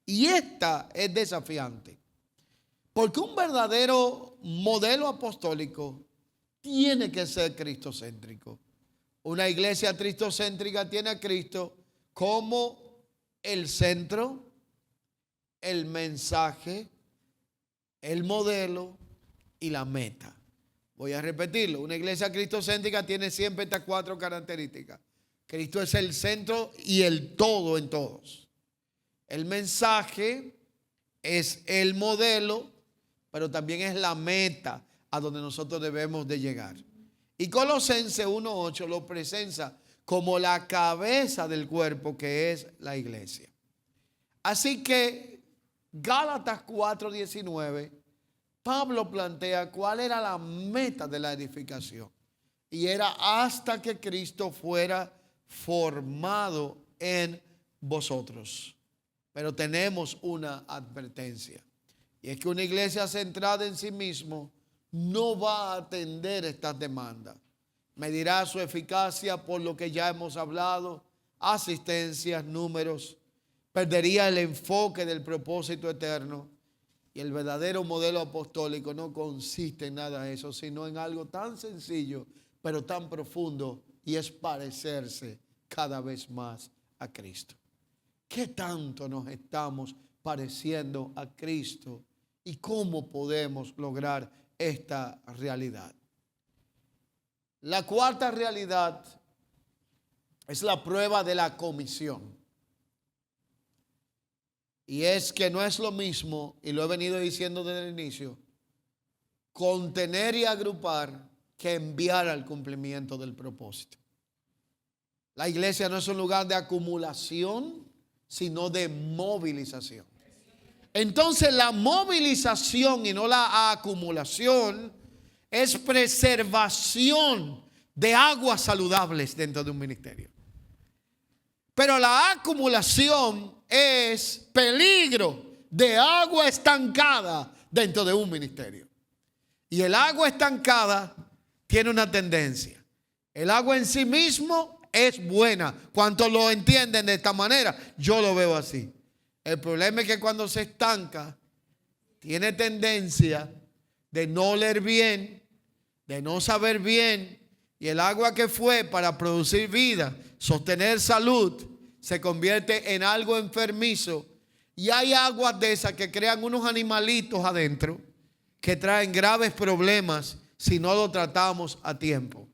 Y esta es desafiante, porque un verdadero modelo apostólico tiene que ser cristocéntrico. Una iglesia cristocéntrica tiene a Cristo como el centro, el mensaje, el modelo y la meta. Voy a repetirlo. Una iglesia cristocéntrica tiene siempre estas cuatro características. Cristo es el centro y el todo en todos. El mensaje es el modelo, pero también es la meta a donde nosotros debemos de llegar. Y Colosenses 1:8 lo presenta como la cabeza del cuerpo, que es la iglesia. Así que Gálatas 4:19, Pablo plantea cuál era la meta de la edificación. Y era hasta que Cristo fuera formado en vosotros. Pero tenemos una advertencia. Y es que una iglesia centrada en sí mismo no va a atender estas demandas. Medirá su eficacia por lo que ya hemos hablado: asistencias, números. Perdería el enfoque del propósito eterno. Y el verdadero modelo apostólico no consiste en nada de eso, sino en algo tan sencillo, pero tan profundo, y es parecerse cada vez más a Cristo. ¿Qué tanto nos estamos pareciendo a Cristo? ¿Y cómo podemos lograr esta realidad? La cuarta realidad es la prueba de la comisión. Y es que no es lo mismo, y lo he venido diciendo desde el inicio, contener y agrupar que enviar al cumplimiento del propósito. La iglesia no es un lugar de acumulación, sino de movilización. Entonces la movilización y no la acumulación es preservación de aguas saludables dentro de un ministerio. Pero la acumulación es peligro de agua estancada dentro de un ministerio. Y el agua estancada tiene una tendencia. El agua en sí mismo es buena. ¿Cuántos lo entienden de esta manera? Yo lo veo así. El problema es que cuando se estanca, tiene tendencia de no oler bien, de no saber bien. Y el agua que fue para producir vida, sostener salud, se convierte en algo enfermizo. Y hay aguas de esas que crean unos animalitos adentro que traen graves problemas si no lo tratamos a tiempo.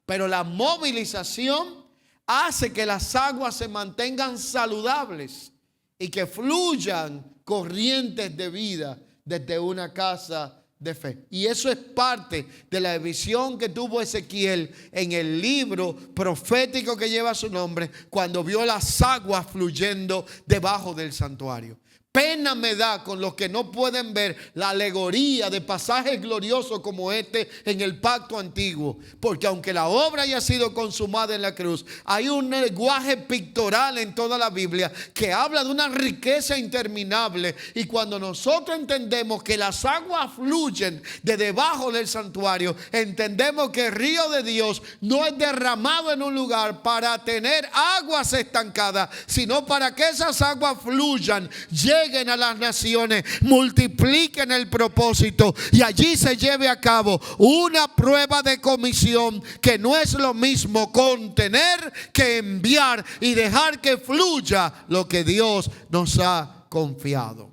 Pero la movilización hace que las aguas se mantengan saludables y que fluyan corrientes de vida desde una casa de fe. Y eso es parte de la visión que tuvo Ezequiel en el libro profético que lleva su nombre, cuando vio las aguas fluyendo debajo del santuario. Pena me da con los que no pueden ver la alegoría de pasajes gloriosos como este en el pacto antiguo. Porque aunque la obra haya sido consumada en la cruz, hay un lenguaje pictoral en toda la Biblia que habla de una riqueza interminable. Y cuando nosotros entendemos que las aguas fluyen de debajo del santuario, entendemos que el río de Dios no es derramado en un lugar para tener aguas estancadas, sino para que esas aguas fluyan, lleguen a las naciones, multipliquen el propósito y allí se lleve a cabo una prueba de comisión, que no es lo mismo contener que enviar y dejar que fluya lo que Dios nos ha confiado.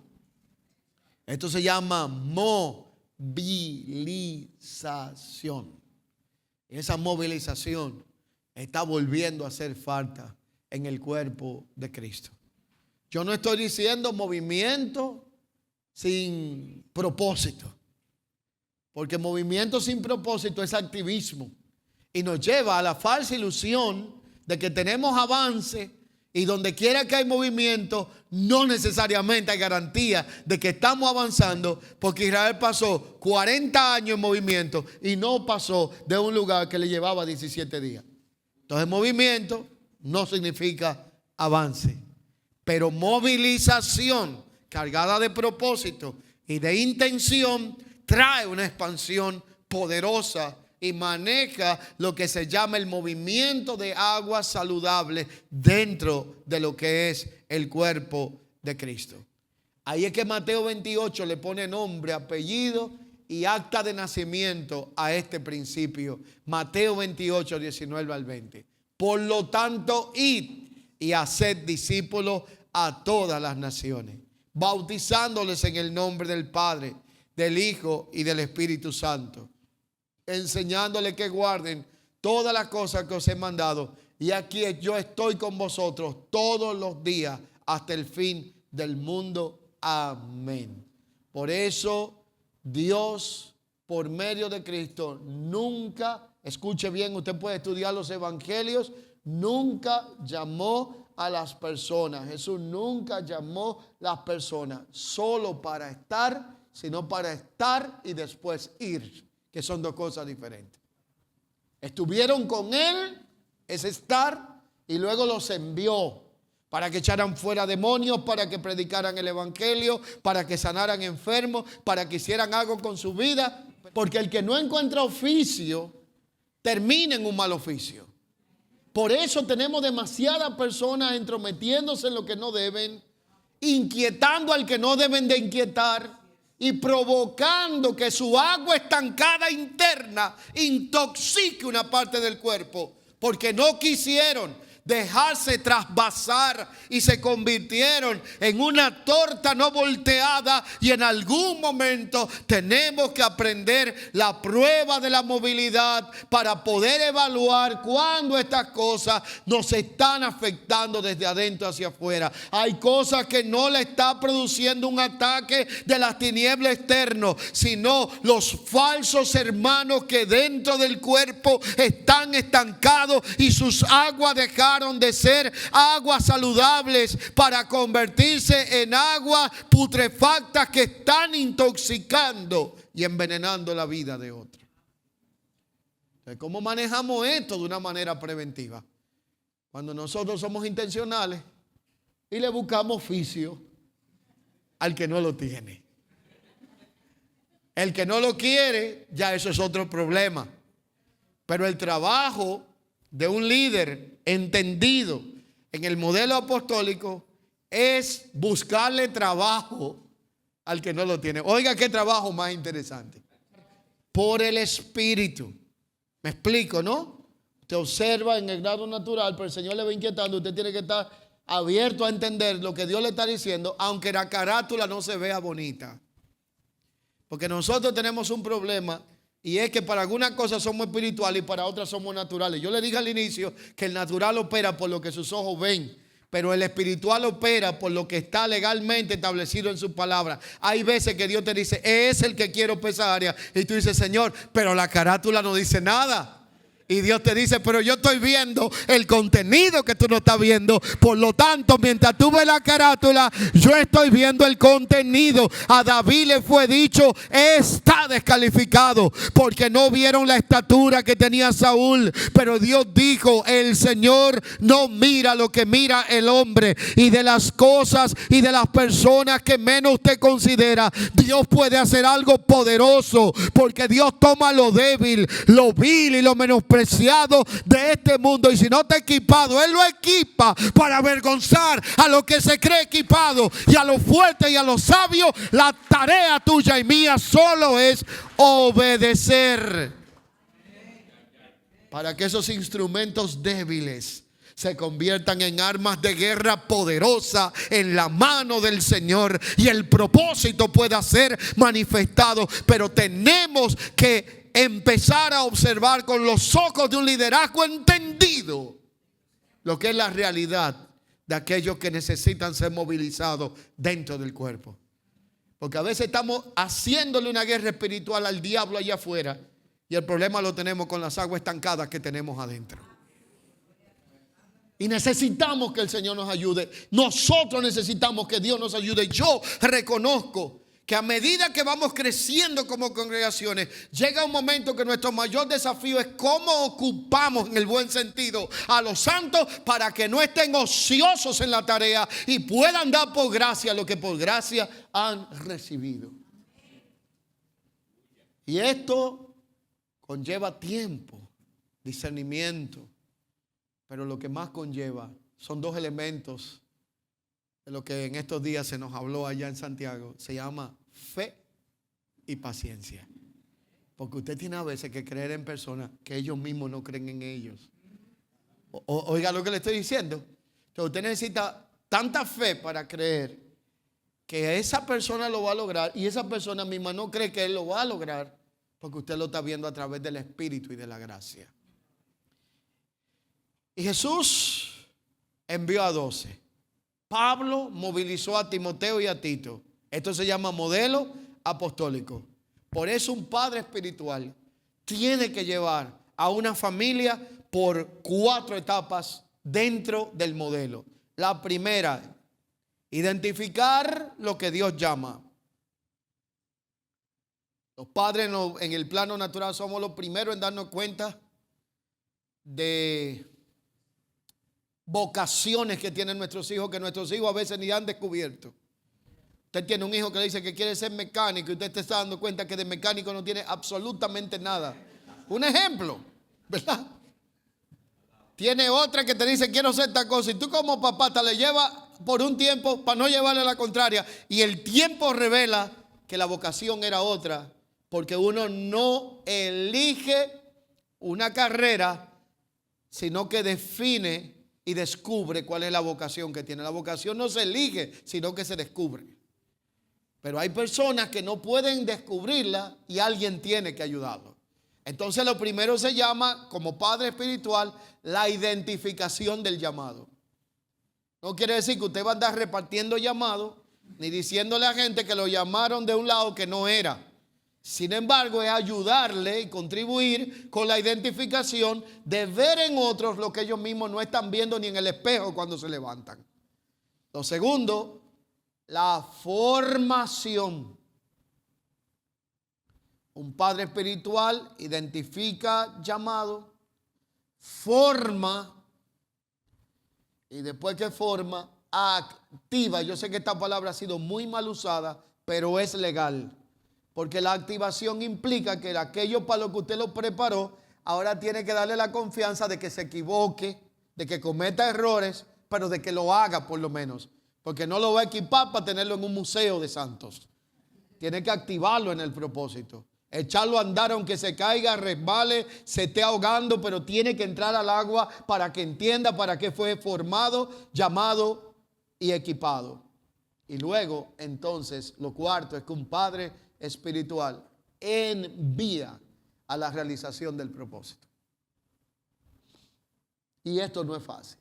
Esto se llama movilización. Esa movilización está volviendo a hacer falta en el cuerpo de Cristo. Yo no estoy diciendo movimiento sin propósito, porque movimiento sin propósito es activismo y nos lleva a la falsa ilusión de que tenemos avance, y donde quiera que hay movimiento no necesariamente hay garantía de que estamos avanzando, porque Israel pasó 40 años en movimiento y no pasó de un lugar que le llevaba 17 días. Entonces movimiento no significa avance. Pero movilización cargada de propósito y de intención trae una expansión poderosa y maneja lo que se llama el movimiento de aguas saludables dentro de lo que es el cuerpo de Cristo. Ahí es que Mateo 28 le pone nombre, apellido y acta de nacimiento a este principio. Mateo 28, 19 al 20. Por lo tanto, id y haced discípulos a todas las naciones, bautizándoles en el nombre del Padre, del Hijo y del Espíritu Santo, enseñándoles que guarden todas las cosas que os he mandado. Y aquí yo estoy con vosotros todos los días hasta el fin del mundo. Amén. Por eso Dios, por medio de Cristo, nunca, escuche bien, usted puede estudiar los evangelios, nunca llamó a las personas. Jesús nunca llamó a las personas solo para estar, sino para estar y después ir, que son dos cosas diferentes. Estuvieron con Él, es estar, y luego los envió para que echaran fuera demonios, para que predicaran el evangelio, para que sanaran enfermos, para que hicieran algo con su vida. Porque el que no encuentra oficio termina en un mal oficio. Por eso tenemos demasiadas personas entrometiéndose en lo que no deben, inquietando al que no deben de inquietar, y provocando que su agua estancada interna intoxique una parte del cuerpo, porque no quisieron dejarse trasvasar y se convirtieron en una torta no volteada. Y en algún momento tenemos que aprender la prueba de la movilidad para poder evaluar cuando estas cosas nos están afectando desde adentro hacia afuera. Hay cosas que no le está produciendo un ataque de las tinieblas externo, sino los falsos hermanos que dentro del cuerpo están estancados y sus aguas dejaron de ser aguas saludables para convertirse en aguas putrefactas que están intoxicando y envenenando la vida de otros. Entonces, ¿cómo manejamos esto de una manera preventiva? Cuando nosotros somos intencionales y le buscamos oficio al que no lo tiene. El que no lo quiere, ya eso es otro problema. Pero el trabajo de un líder entendido en el modelo apostólico es buscarle trabajo al que no lo tiene. Oiga, qué trabajo más interesante. Por el Espíritu. Me explico, ¿no? Usted observa en el grado natural, pero el Señor le va inquietando. Usted tiene que estar abierto a entender lo que Dios le está diciendo, aunque la carátula no se vea bonita. Porque nosotros tenemos un problema, y es que para algunas cosas somos espirituales y para otras somos naturales. Yo le dije al inicio que el natural opera por lo que sus ojos ven, pero el espiritual opera por lo que está legalmente establecido en su palabra. Hay veces que Dios te dice, es el que quiero para esa área. Y tú dices, Señor, pero la carátula no dice nada. Y Dios te dice, pero yo estoy viendo el contenido que tú no estás viendo. Por lo tanto, mientras tú ves la carátula, yo estoy viendo el contenido. A David le fue dicho, está descalificado, porque no vieron la estatura que tenía Saúl. Pero Dios dijo, el Señor no mira lo que mira el hombre. Y de las cosas y de las personas que menos usted considera, Dios puede hacer algo poderoso, porque Dios toma lo débil, lo vil y lo menospreciado de este mundo, y si no está equipado, Él lo equipa para avergonzar a los que se cree equipado, y a los fuertes y a los sabios. La tarea tuya y mía solo es obedecer, para que esos instrumentos débiles se conviertan en armas de guerra poderosa en la mano del Señor, y el propósito pueda ser manifestado. Pero tenemos que empezar a observar con los ojos de un liderazgo entendido lo que es la realidad de aquellos que necesitan ser movilizados dentro del cuerpo. Porque a veces estamos haciéndole una guerra espiritual al diablo allá afuera, y el problema lo tenemos con las aguas estancadas que tenemos adentro. Y necesitamos que el Señor nos ayude. Nosotros necesitamos que Dios nos ayude. Yo reconozco que a medida que vamos creciendo como congregaciones, llega un momento que nuestro mayor desafío es cómo ocupamos, en el buen sentido, a los santos para que no estén ociosos en la tarea y puedan dar por gracia lo que por gracia han recibido. Y esto conlleva tiempo, discernimiento, pero lo que más conlleva son dos elementos de lo que en estos días se nos habló allá en Santiago. Se llama fe y paciencia. Porque usted tiene a veces que creer en personas que ellos mismos no creen en ellos. Oiga lo que le estoy diciendo. Entonces usted necesita tanta fe para creer que esa persona lo va a lograr, y esa persona misma no cree que él lo va a lograr, porque usted lo está viendo a través del Espíritu y de la gracia. Y Jesús envió a 12. Pablo movilizó a Timoteo y a Tito. Esto se llama modelo apostólico. Por eso un padre espiritual tiene que llevar a una familia por 4 etapas dentro del modelo. La primera, identificar lo que Dios llama. Los padres en el plano natural somos los primeros en darnos cuenta de vocaciones que tienen nuestros hijos, que nuestros hijos a veces ni han descubierto. Usted tiene un hijo que le dice que quiere ser mecánico, y usted te está dando cuenta que de mecánico no tiene absolutamente nada. Un ejemplo, ¿verdad? Tiene otra que te dice quiero hacer esta cosa, y tú como papá te le llevas por un tiempo para no llevarle a la contraria, y el tiempo revela que la vocación era otra, porque uno no elige una carrera, sino que define y descubre cuál es la vocación que tiene. La vocación no se elige, sino que se descubre. Pero hay personas que no pueden descubrirla y alguien tiene que ayudarlo. Entonces lo primero se llama, como padre espiritual, la identificación del llamado. No quiere decir que usted va a andar repartiendo llamados, ni diciéndole a gente que lo llamaron de un lado que no era. Sin embargo, es ayudarle y contribuir con la identificación de ver en otros lo que ellos mismos no están viendo ni en el espejo cuando se levantan. Lo segundo, la formación. Un padre espiritual identifica llamado, forma, y después que forma, activa. Yo sé que esta palabra ha sido muy mal usada, pero es legal. Porque la activación implica que aquello para lo que usted lo preparó, ahora tiene que darle la confianza de que se equivoque, de que cometa errores, pero de que lo haga por lo menos. Porque no lo va a equipar para tenerlo en un museo de santos. Tiene que activarlo en el propósito. Echarlo a andar aunque se caiga, resbale, se esté ahogando, pero tiene que entrar al agua para que entienda para qué fue formado, llamado y equipado. Y luego, entonces, lo cuarto es que un padre espiritual envía a la realización del propósito. Y esto no es fácil.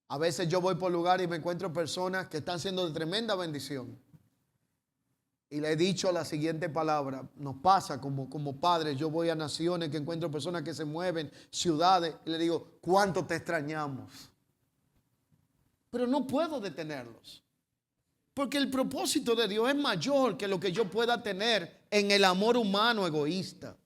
A veces yo voy por lugares y me encuentro personas que están siendo de tremenda bendición. Y le he dicho la siguiente palabra. Nos pasa como padres. Yo voy a naciones que encuentro personas que se mueven, ciudades, y le digo, ¿cuánto te extrañamos? Pero no puedo detenerlos. Porque el propósito de Dios es mayor que lo que yo pueda tener en el amor humano egoísta.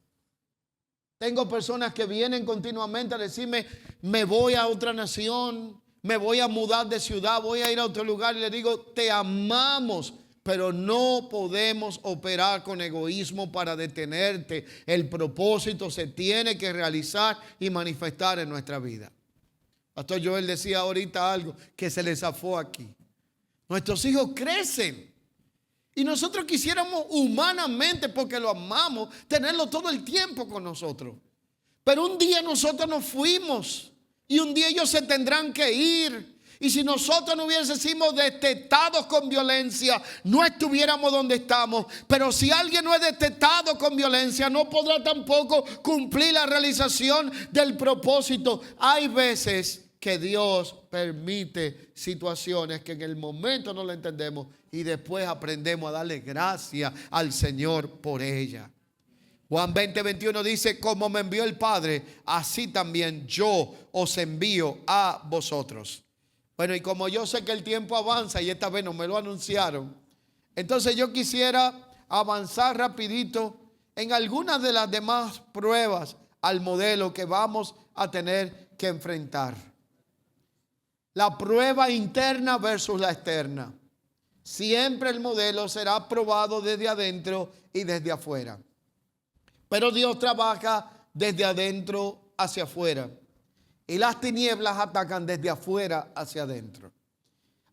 Tengo personas que vienen continuamente a decirme, me voy a otra nación, me voy a mudar de ciudad, voy a ir a otro lugar. Y le digo, te amamos, pero no podemos operar con egoísmo para detenerte. El propósito se tiene que realizar y manifestar en nuestra vida. Pastor Joel decía ahorita algo que se le zafó aquí. Nuestros hijos crecen y nosotros quisiéramos humanamente, porque lo amamos, tenerlo todo el tiempo con nosotros. Pero un día nosotros nos fuimos y un día ellos se tendrán que ir. Y si nosotros no hubiésemos detectados con violencia, no estuviéramos donde estamos. Pero si alguien no es detectado con violencia, no podrá tampoco cumplir la realización del propósito. Hay veces que Dios permite situaciones que en el momento no la entendemos y después aprendemos a darle gracias al Señor por ella. Juan 20:21 dice, como me envió el Padre, así también yo os envío a vosotros. Bueno, y como yo sé que el tiempo avanza y esta vez no me lo anunciaron, entonces yo quisiera avanzar rapidito en algunas de las demás pruebas al modelo que vamos a tener que enfrentar. La prueba interna versus la externa. Siempre el modelo será probado desde adentro y desde afuera. Pero Dios trabaja desde adentro hacia afuera. Y las tinieblas atacan desde afuera hacia adentro.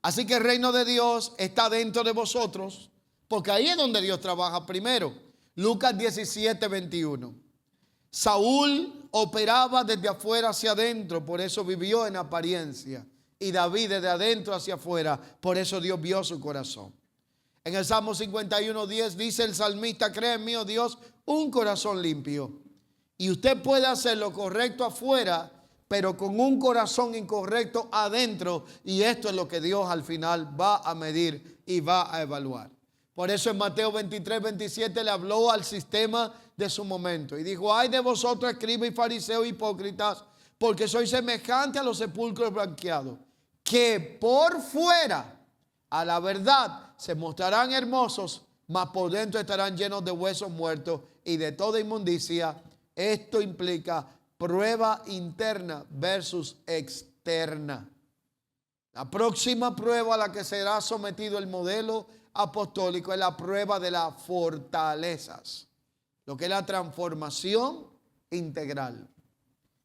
Así que el reino de Dios está dentro de vosotros, porque ahí es donde Dios trabaja primero. Lucas 17:21. Saúl operaba desde afuera hacia adentro, por eso vivió en apariencia. Y David desde adentro hacia afuera, por eso Dios vio su corazón. En el Salmo 51:10 dice el salmista, cree en mí, oh Dios, un corazón limpio. Y usted puede hacer lo correcto afuera, pero con un corazón incorrecto adentro. Y esto es lo que Dios al final va a medir y va a evaluar. Por eso en Mateo 23:27 le habló al sistema de su momento. Y dijo, ay de vosotros, escribas y fariseos hipócritas, porque sois semejante a los sepulcros blanqueados, que por fuera a la verdad se mostrarán hermosos, mas por dentro estarán llenos de huesos muertos y de toda inmundicia. Esto implica prueba interna versus externa. La próxima prueba a la que será sometido el modelo apostólico es la prueba de las fortalezas, lo que es la transformación integral.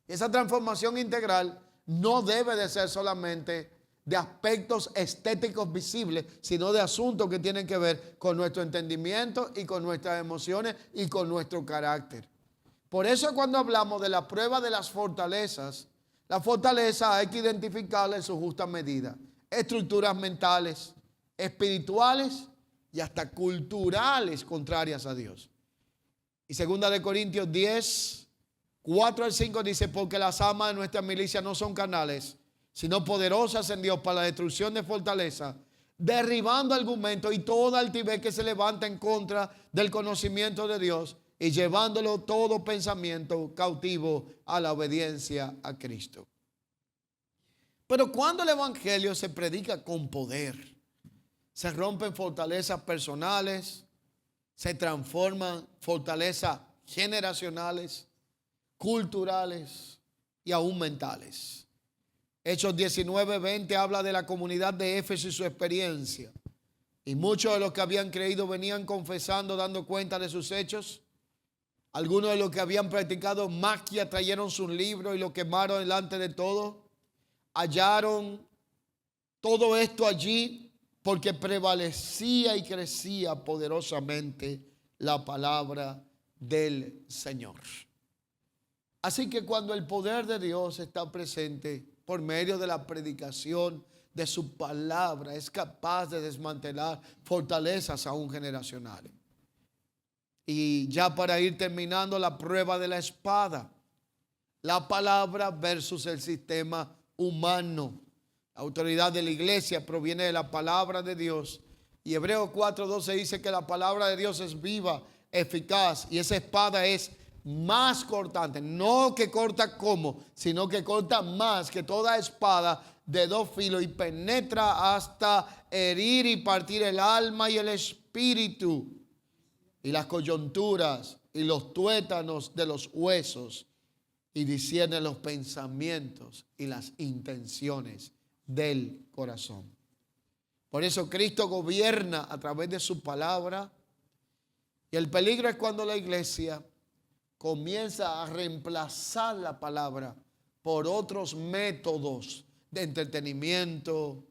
Esa transformación integral no debe de ser solamente de aspectos estéticos visibles, sino de asuntos que tienen que ver con nuestro entendimiento y con nuestras emociones y con nuestro carácter. Por eso cuando hablamos de la prueba de las fortalezas, la fortaleza hay que identificarla en su justa medida. Estructuras mentales, espirituales y hasta culturales contrarias a Dios. Y 2 Corintios 10, 4 al 5 dice, porque las armas de nuestra milicia no son carnales, sino poderosas en Dios para la destrucción de fortaleza, derribando argumentos y toda altivez que se levanta en contra del conocimiento de Dios y llevándolo todo pensamiento cautivo a la obediencia a Cristo. Pero cuando el evangelio se predica con poder, se rompen fortalezas personales, se transforman fortalezas generacionales, culturales y aún mentales. Hechos 19:20 habla de la comunidad de Éfeso y su experiencia. Y muchos de los que habían creído venían confesando, dando cuenta de sus hechos. Algunos de los que habían practicado magia trajeron sus libros y lo quemaron delante de todos. Hallaron todo esto allí porque prevalecía y crecía poderosamente la palabra del Señor. Así que cuando el poder de Dios está presente por medio de la predicación de su palabra, es capaz de desmantelar fortalezas aún generacionales. Y ya para ir terminando, la prueba de la espada, la palabra versus el sistema humano. La autoridad de la iglesia proviene de la palabra de Dios. Y Hebreos 4:12 dice que la palabra de Dios es viva, eficaz, y esa espada es más cortante, no que corta como, sino que corta más que toda espada de dos filos y penetra hasta herir y partir el alma y el espíritu y las coyunturas y los tuétanos de los huesos y discierne los pensamientos y las intenciones del corazón. Por eso Cristo gobierna a través de su palabra, y el peligro es cuando la iglesia comienza a reemplazar la palabra por otros métodos de entretenimiento,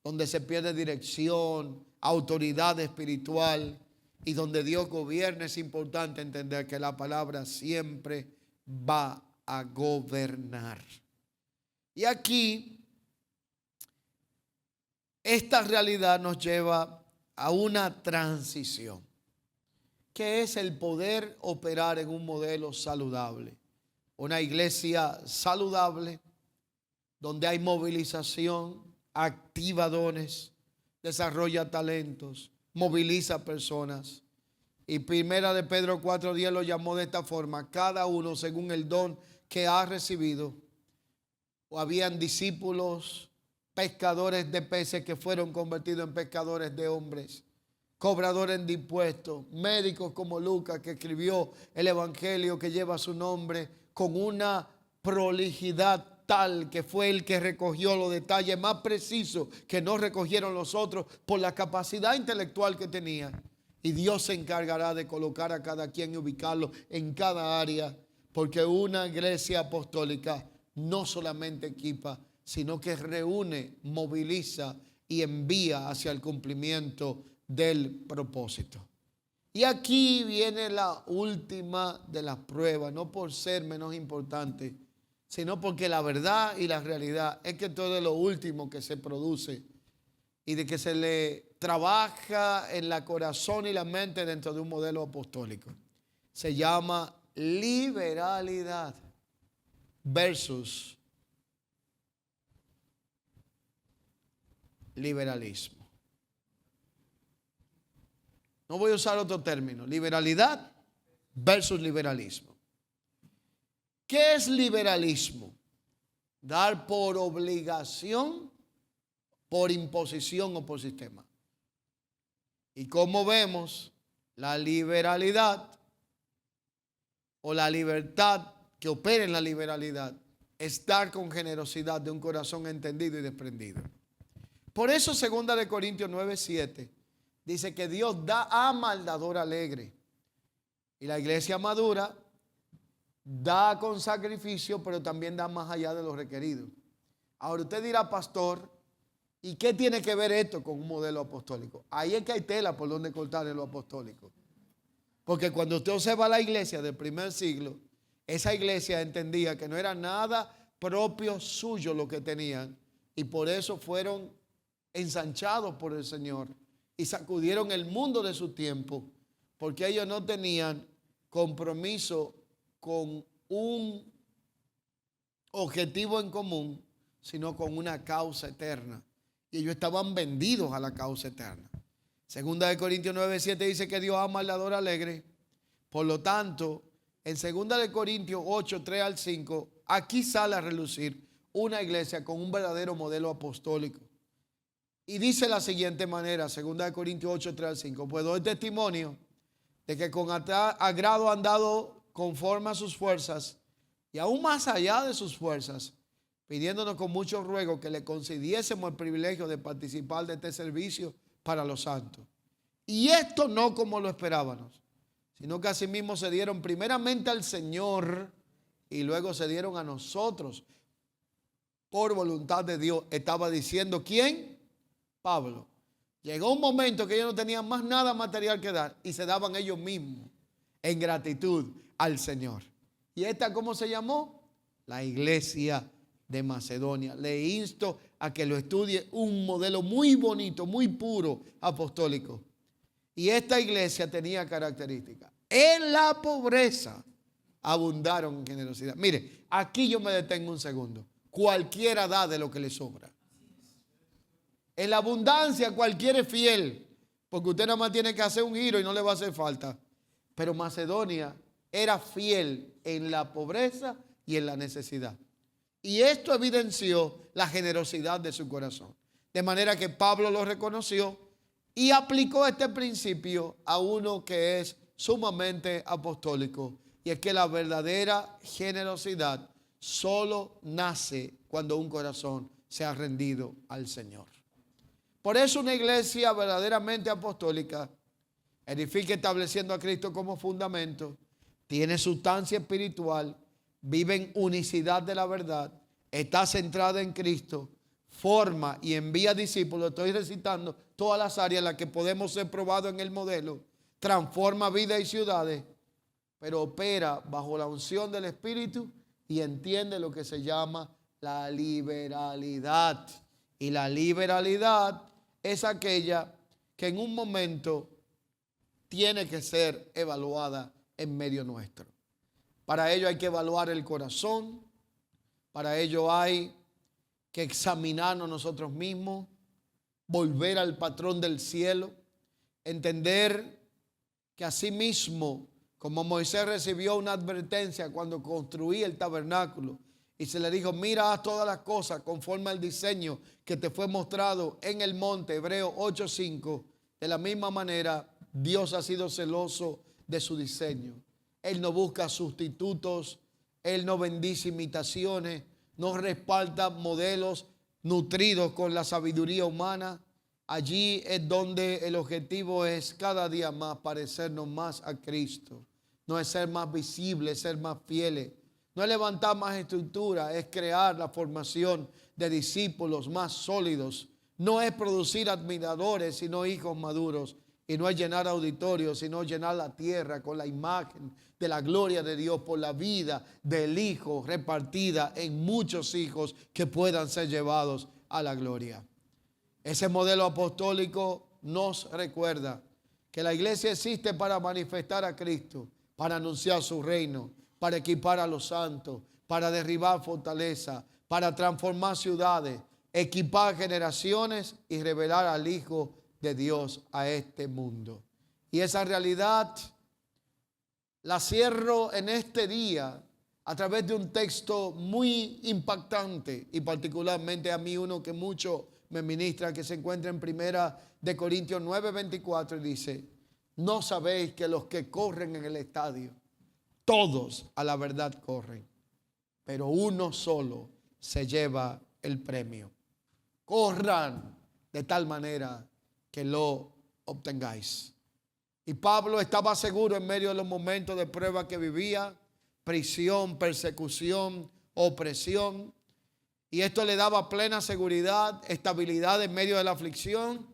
donde se pierde dirección, autoridad espiritual, y donde Dios gobierna. Es importante entender que la palabra siempre va a gobernar. Y aquí, esta realidad nos lleva a una transición, que es el poder operar en un modelo saludable. Una iglesia saludable, donde hay movilización, activa dones, desarrolla talentos, moviliza personas. Y 1 de Pedro 4:10 lo llamó de esta forma: cada uno según el don que ha recibido. O habían discípulos, pescadores de peces que fueron convertidos en pescadores de hombres, cobradores de impuestos, médicos como Lucas, que escribió el evangelio que lleva su nombre con una prolijidad tal que fue el que recogió los detalles más precisos que no recogieron los otros por la capacidad intelectual que tenía. Y Dios se encargará de colocar a cada quien y ubicarlo en cada área, porque una iglesia apostólica no solamente equipa, sino que reúne, moviliza y envía hacia el cumplimiento del propósito. Y aquí viene la última de las pruebas, no por ser menos importante, sino porque la verdad y la realidad es que todo es lo último que se produce y de que se le trabaja en la corazón y la mente dentro de un modelo apostólico. Se llama liberalidad versus liberalismo. No voy a usar otro término. Liberalidad versus liberalismo. ¿Qué es liberalismo? Dar por obligación, por imposición o por sistema. Y como vemos, la liberalidad o la libertad que opera en la liberalidad es dar con generosidad de un corazón entendido y desprendido. Por eso 2 Corintios 9:7 dice que Dios da ama al dador alegre. Y la iglesia madura da con sacrificio, pero también da más allá de lo requerido. Ahora usted dirá: pastor, ¿Y qué tiene que ver esto con un modelo apostólico? Ahí es que hay tela por donde cortar en lo apostólico. Porque cuando usted observa la iglesia del primer siglo, esa iglesia entendía que no era nada propio suyo lo que tenían, y por eso fueron ensanchados por el Señor y sacudieron el mundo de su tiempo, porque ellos no tenían compromiso con un objetivo en común, sino con una causa eterna. Y ellos estaban vendidos a la causa eterna. Segunda de Corintios 9:7 dice que Dios ama al dador alegre. Por lo tanto, en segunda de Corintios 8:3-5, aquí sale a relucir una iglesia con un verdadero modelo apostólico. Y dice de la siguiente manera, segunda de Corintios 8:3-5, pues doy testimonio de que con agrado han dado conforme a sus fuerzas y aún más allá de sus fuerzas, pidiéndonos con mucho ruego que le concediésemos el privilegio de participar de este servicio para los santos. Y esto no como lo esperábamos, sino que asimismo se dieron primeramente al Señor y luego se dieron a nosotros por voluntad de Dios. Estaba diciendo, ¿quién? Pablo. Llegó un momento que ellos no tenían más nada material que dar y se daban ellos mismos en gratitud al Señor. ¿Y esta cómo se llamó? La iglesia de Macedonia. Le insto a que lo estudie, un modelo muy bonito, muy puro, apostólico. Y esta iglesia tenía características. En la pobreza abundaron en generosidad. Mire, aquí yo me detengo un segundo. Cualquiera da de lo que le sobra. En la abundancia cualquiera es fiel, porque usted nada más tiene que hacer un giro y no le va a hacer falta. Pero Macedonia era fiel en la pobreza y en la necesidad. Y esto evidenció la generosidad de su corazón. De manera que Pablo lo reconoció y aplicó este principio a uno que es sumamente apostólico. Y es que la verdadera generosidad solo nace cuando un corazón se ha rendido al Señor. Por eso una iglesia verdaderamente apostólica edifica estableciendo a Cristo como fundamento, tiene sustancia espiritual, vive en unicidad de la verdad, está centrada en Cristo, forma y envía discípulos. Estoy recitando todas las áreas en las que podemos ser probados en el modelo. Transforma vidas y ciudades, pero opera bajo la unción del Espíritu y entiende lo que se llama la liberalidad. Y la liberalidad es aquella que en un momento tiene que ser evaluada en medio nuestro. Para ello hay que evaluar el corazón, para ello hay que examinarnos nosotros mismos, volver al patrón del cielo, entender que asimismo, como Moisés recibió una advertencia cuando construía el tabernáculo y se le dijo, mira, haz todas las cosas conforme al diseño que te fue mostrado en el monte, Hebreos 8:5, de la misma manera Dios ha sido celoso de su diseño. Él no busca sustitutos, Él no bendice imitaciones, no respalda modelos nutridos con la sabiduría humana. Allí es donde el objetivo es cada día más parecernos más a Cristo. No es ser más visibles, ser más fieles. No es levantar más estructura, es crear la formación de discípulos más sólidos. No es producir admiradores, sino hijos maduros. Y no es llenar auditorios, sino llenar la tierra con la imagen de la gloria de Dios por la vida del Hijo repartida en muchos hijos que puedan ser llevados a la gloria. Ese modelo apostólico nos recuerda que la iglesia existe para manifestar a Cristo, para anunciar su reino, para equipar a los santos, para derribar fortaleza, para transformar ciudades, equipar generaciones y revelar al Hijo de Dios a este mundo. Y esa realidad la cierro en este día a través de un texto muy impactante y particularmente a mí uno que mucho me ministra, que se encuentra en primera de Corintios 9:24 y dice, no sabéis que los que corren en el estadio, todos a la verdad corren, pero uno solo se lleva el premio. Corran de tal manera que lo obtengáis. Y Pablo estaba seguro en medio de los momentos de prueba que vivía, prisión, persecución, opresión. Y esto le daba plena seguridad, estabilidad en medio de la aflicción.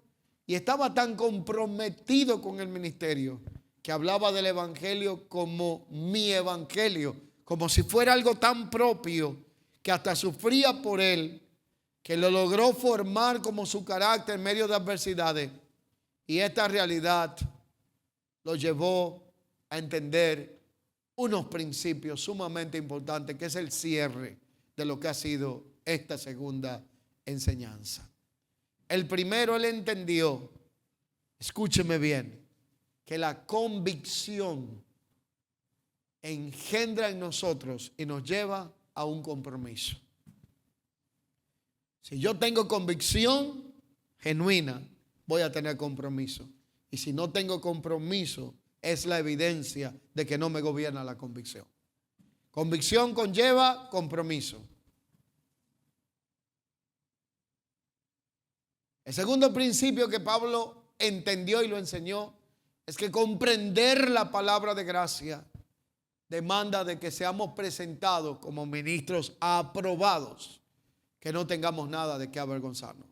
Y estaba tan comprometido con el ministerio que hablaba del evangelio como mi evangelio, como si fuera algo tan propio que hasta sufría por él, que lo logró formar como su carácter en medio de adversidades. Y esta realidad lo llevó a entender unos principios sumamente importantes, que es el cierre de lo que ha sido esta segunda enseñanza. El primero, él entendió, escúcheme bien, que la convicción engendra en nosotros y nos lleva a un compromiso. Si yo tengo convicción genuina, voy a tener compromiso. Y si no tengo compromiso, es la evidencia de que no me gobierna la convicción. Convicción conlleva compromiso. El segundo principio que Pablo entendió y lo enseñó es que comprender la palabra de gracia demanda de que seamos presentados como ministros aprobados, que no tengamos nada de qué avergonzarnos.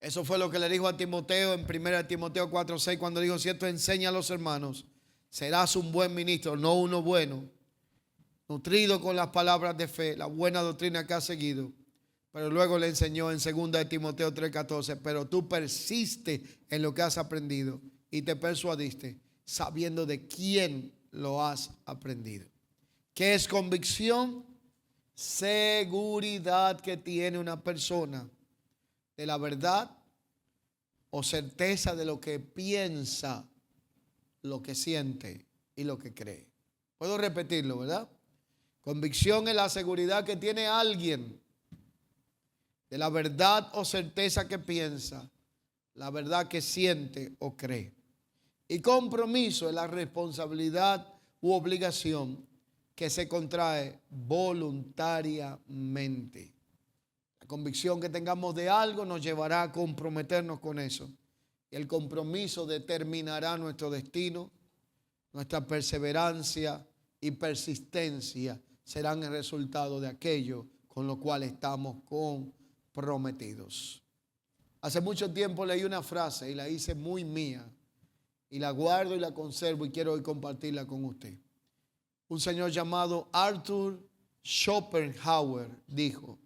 Eso fue lo que le dijo a Timoteo en 1 Timoteo 4:6 cuando dijo: si esto enseña a los hermanos, serás un buen ministro, no uno bueno, nutrido con las palabras de fe, la buena doctrina que has seguido. Pero luego le enseñó en 2 Timoteo 3:14: pero tú persiste en lo que has aprendido y te persuadiste, sabiendo de quién lo has aprendido. ¿Qué es convicción? Seguridad que tiene una persona de la verdad o certeza de lo que piensa, lo que siente y lo que cree. Puedo repetirlo, ¿verdad? Convicción es la seguridad que tiene alguien de la verdad o certeza que piensa, la verdad que siente o cree. Y compromiso es la responsabilidad u obligación que se contrae voluntariamente. La convicción que tengamos de algo nos llevará a comprometernos con eso. Y el compromiso determinará nuestro destino, nuestra perseverancia y persistencia serán el resultado de aquello con lo cual estamos comprometidos. Hace mucho tiempo leí una frase y la hice muy mía y la guardo y la conservo y quiero hoy compartirla con usted. Un señor llamado Arthur Schopenhauer dijo: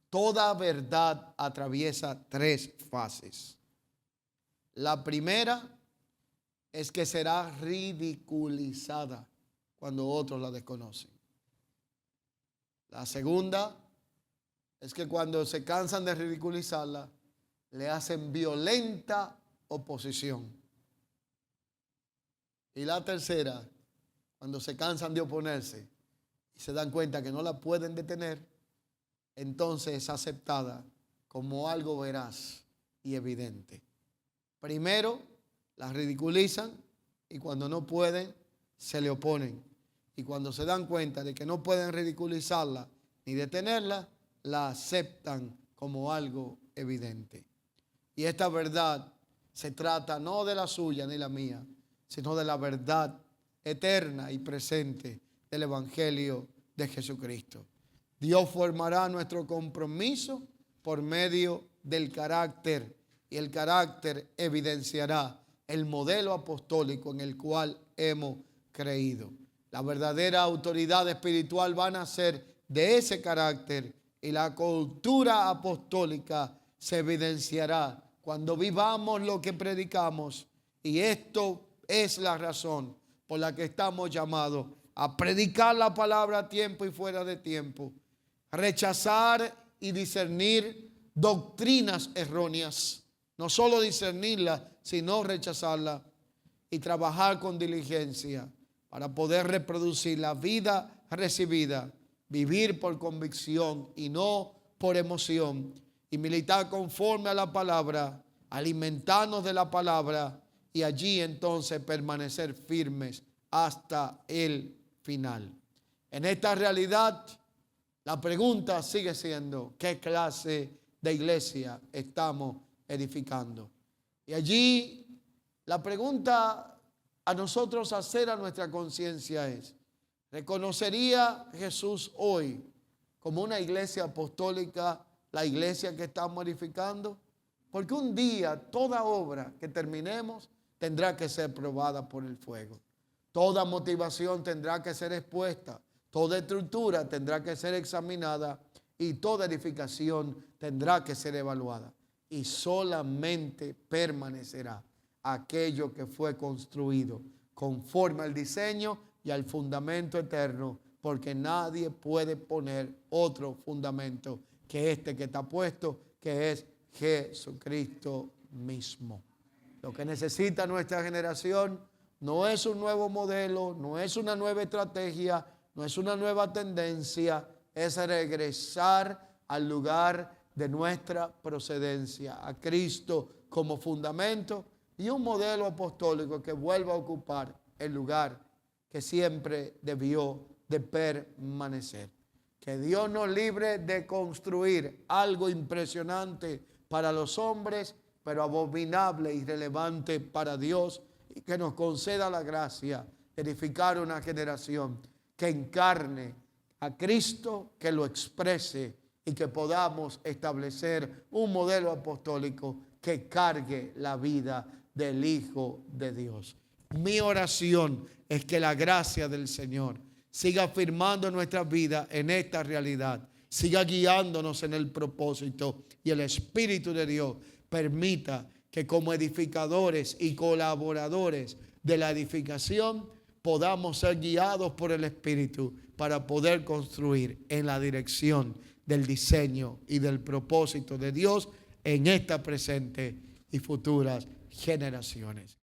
toda verdad atraviesa tres fases. La primera es que será ridiculizada cuando otros la desconocen. La segunda es que cuando se cansan de ridiculizarla, le hacen violenta oposición. Y la tercera, cuando se cansan de oponerse y se dan cuenta que no la pueden detener, entonces es aceptada como algo veraz y evidente. Primero, la ridiculizan y cuando no pueden, se le oponen. Y cuando se dan cuenta de que no pueden ridiculizarla ni detenerla, la aceptan como algo evidente. Y esta verdad se trata no de la suya ni la mía, sino de la verdad eterna y presente del Evangelio de Jesucristo. Dios formará nuestro compromiso por medio del carácter, y el carácter evidenciará el modelo apostólico en el cual hemos creído. La verdadera autoridad espiritual va a nacer de ese carácter y la cultura apostólica se evidenciará cuando vivamos lo que predicamos, y esto es la razón por la que estamos llamados a predicar la palabra a tiempo y fuera de tiempo, rechazar y discernir doctrinas erróneas, no solo discernirlas, sino rechazarlas, y trabajar con diligencia para poder reproducir la vida recibida, vivir por convicción y no por emoción, y militar conforme a la palabra, alimentarnos de la palabra y allí entonces permanecer firmes hasta el final. En esta realidad, la pregunta sigue siendo: ¿qué clase de iglesia estamos edificando? Y allí la pregunta a nosotros hacer a nuestra conciencia es: ¿reconocería Jesús hoy como una iglesia apostólica, la iglesia que estamos edificando? Porque un día toda obra que terminemos tendrá que ser probada por el fuego. Toda motivación tendrá que ser expuesta. Toda estructura tendrá que ser examinada y toda edificación tendrá que ser evaluada. Y solamente permanecerá aquello que fue construido conforme al diseño y al fundamento eterno, porque nadie puede poner otro fundamento que este que está puesto, que es Jesucristo mismo. Lo que necesita nuestra generación no es un nuevo modelo, no es una nueva estrategia, no es una nueva tendencia, es regresar al lugar de nuestra procedencia, a Cristo como fundamento y un modelo apostólico que vuelva a ocupar el lugar que siempre debió de permanecer. Que Dios nos libre de construir algo impresionante para los hombres, pero abominable y irrelevante para Dios, y que nos conceda la gracia de edificar una generación que encarne a Cristo, que lo exprese y que podamos establecer un modelo apostólico que cargue la vida del Hijo de Dios. Mi oración es que la gracia del Señor siga afirmando nuestra vida en esta realidad, siga guiándonos en el propósito, y el Espíritu de Dios permita que como edificadores y colaboradores de la edificación podamos ser guiados por el Espíritu para poder construir en la dirección del diseño y del propósito de Dios en esta presente y futuras generaciones.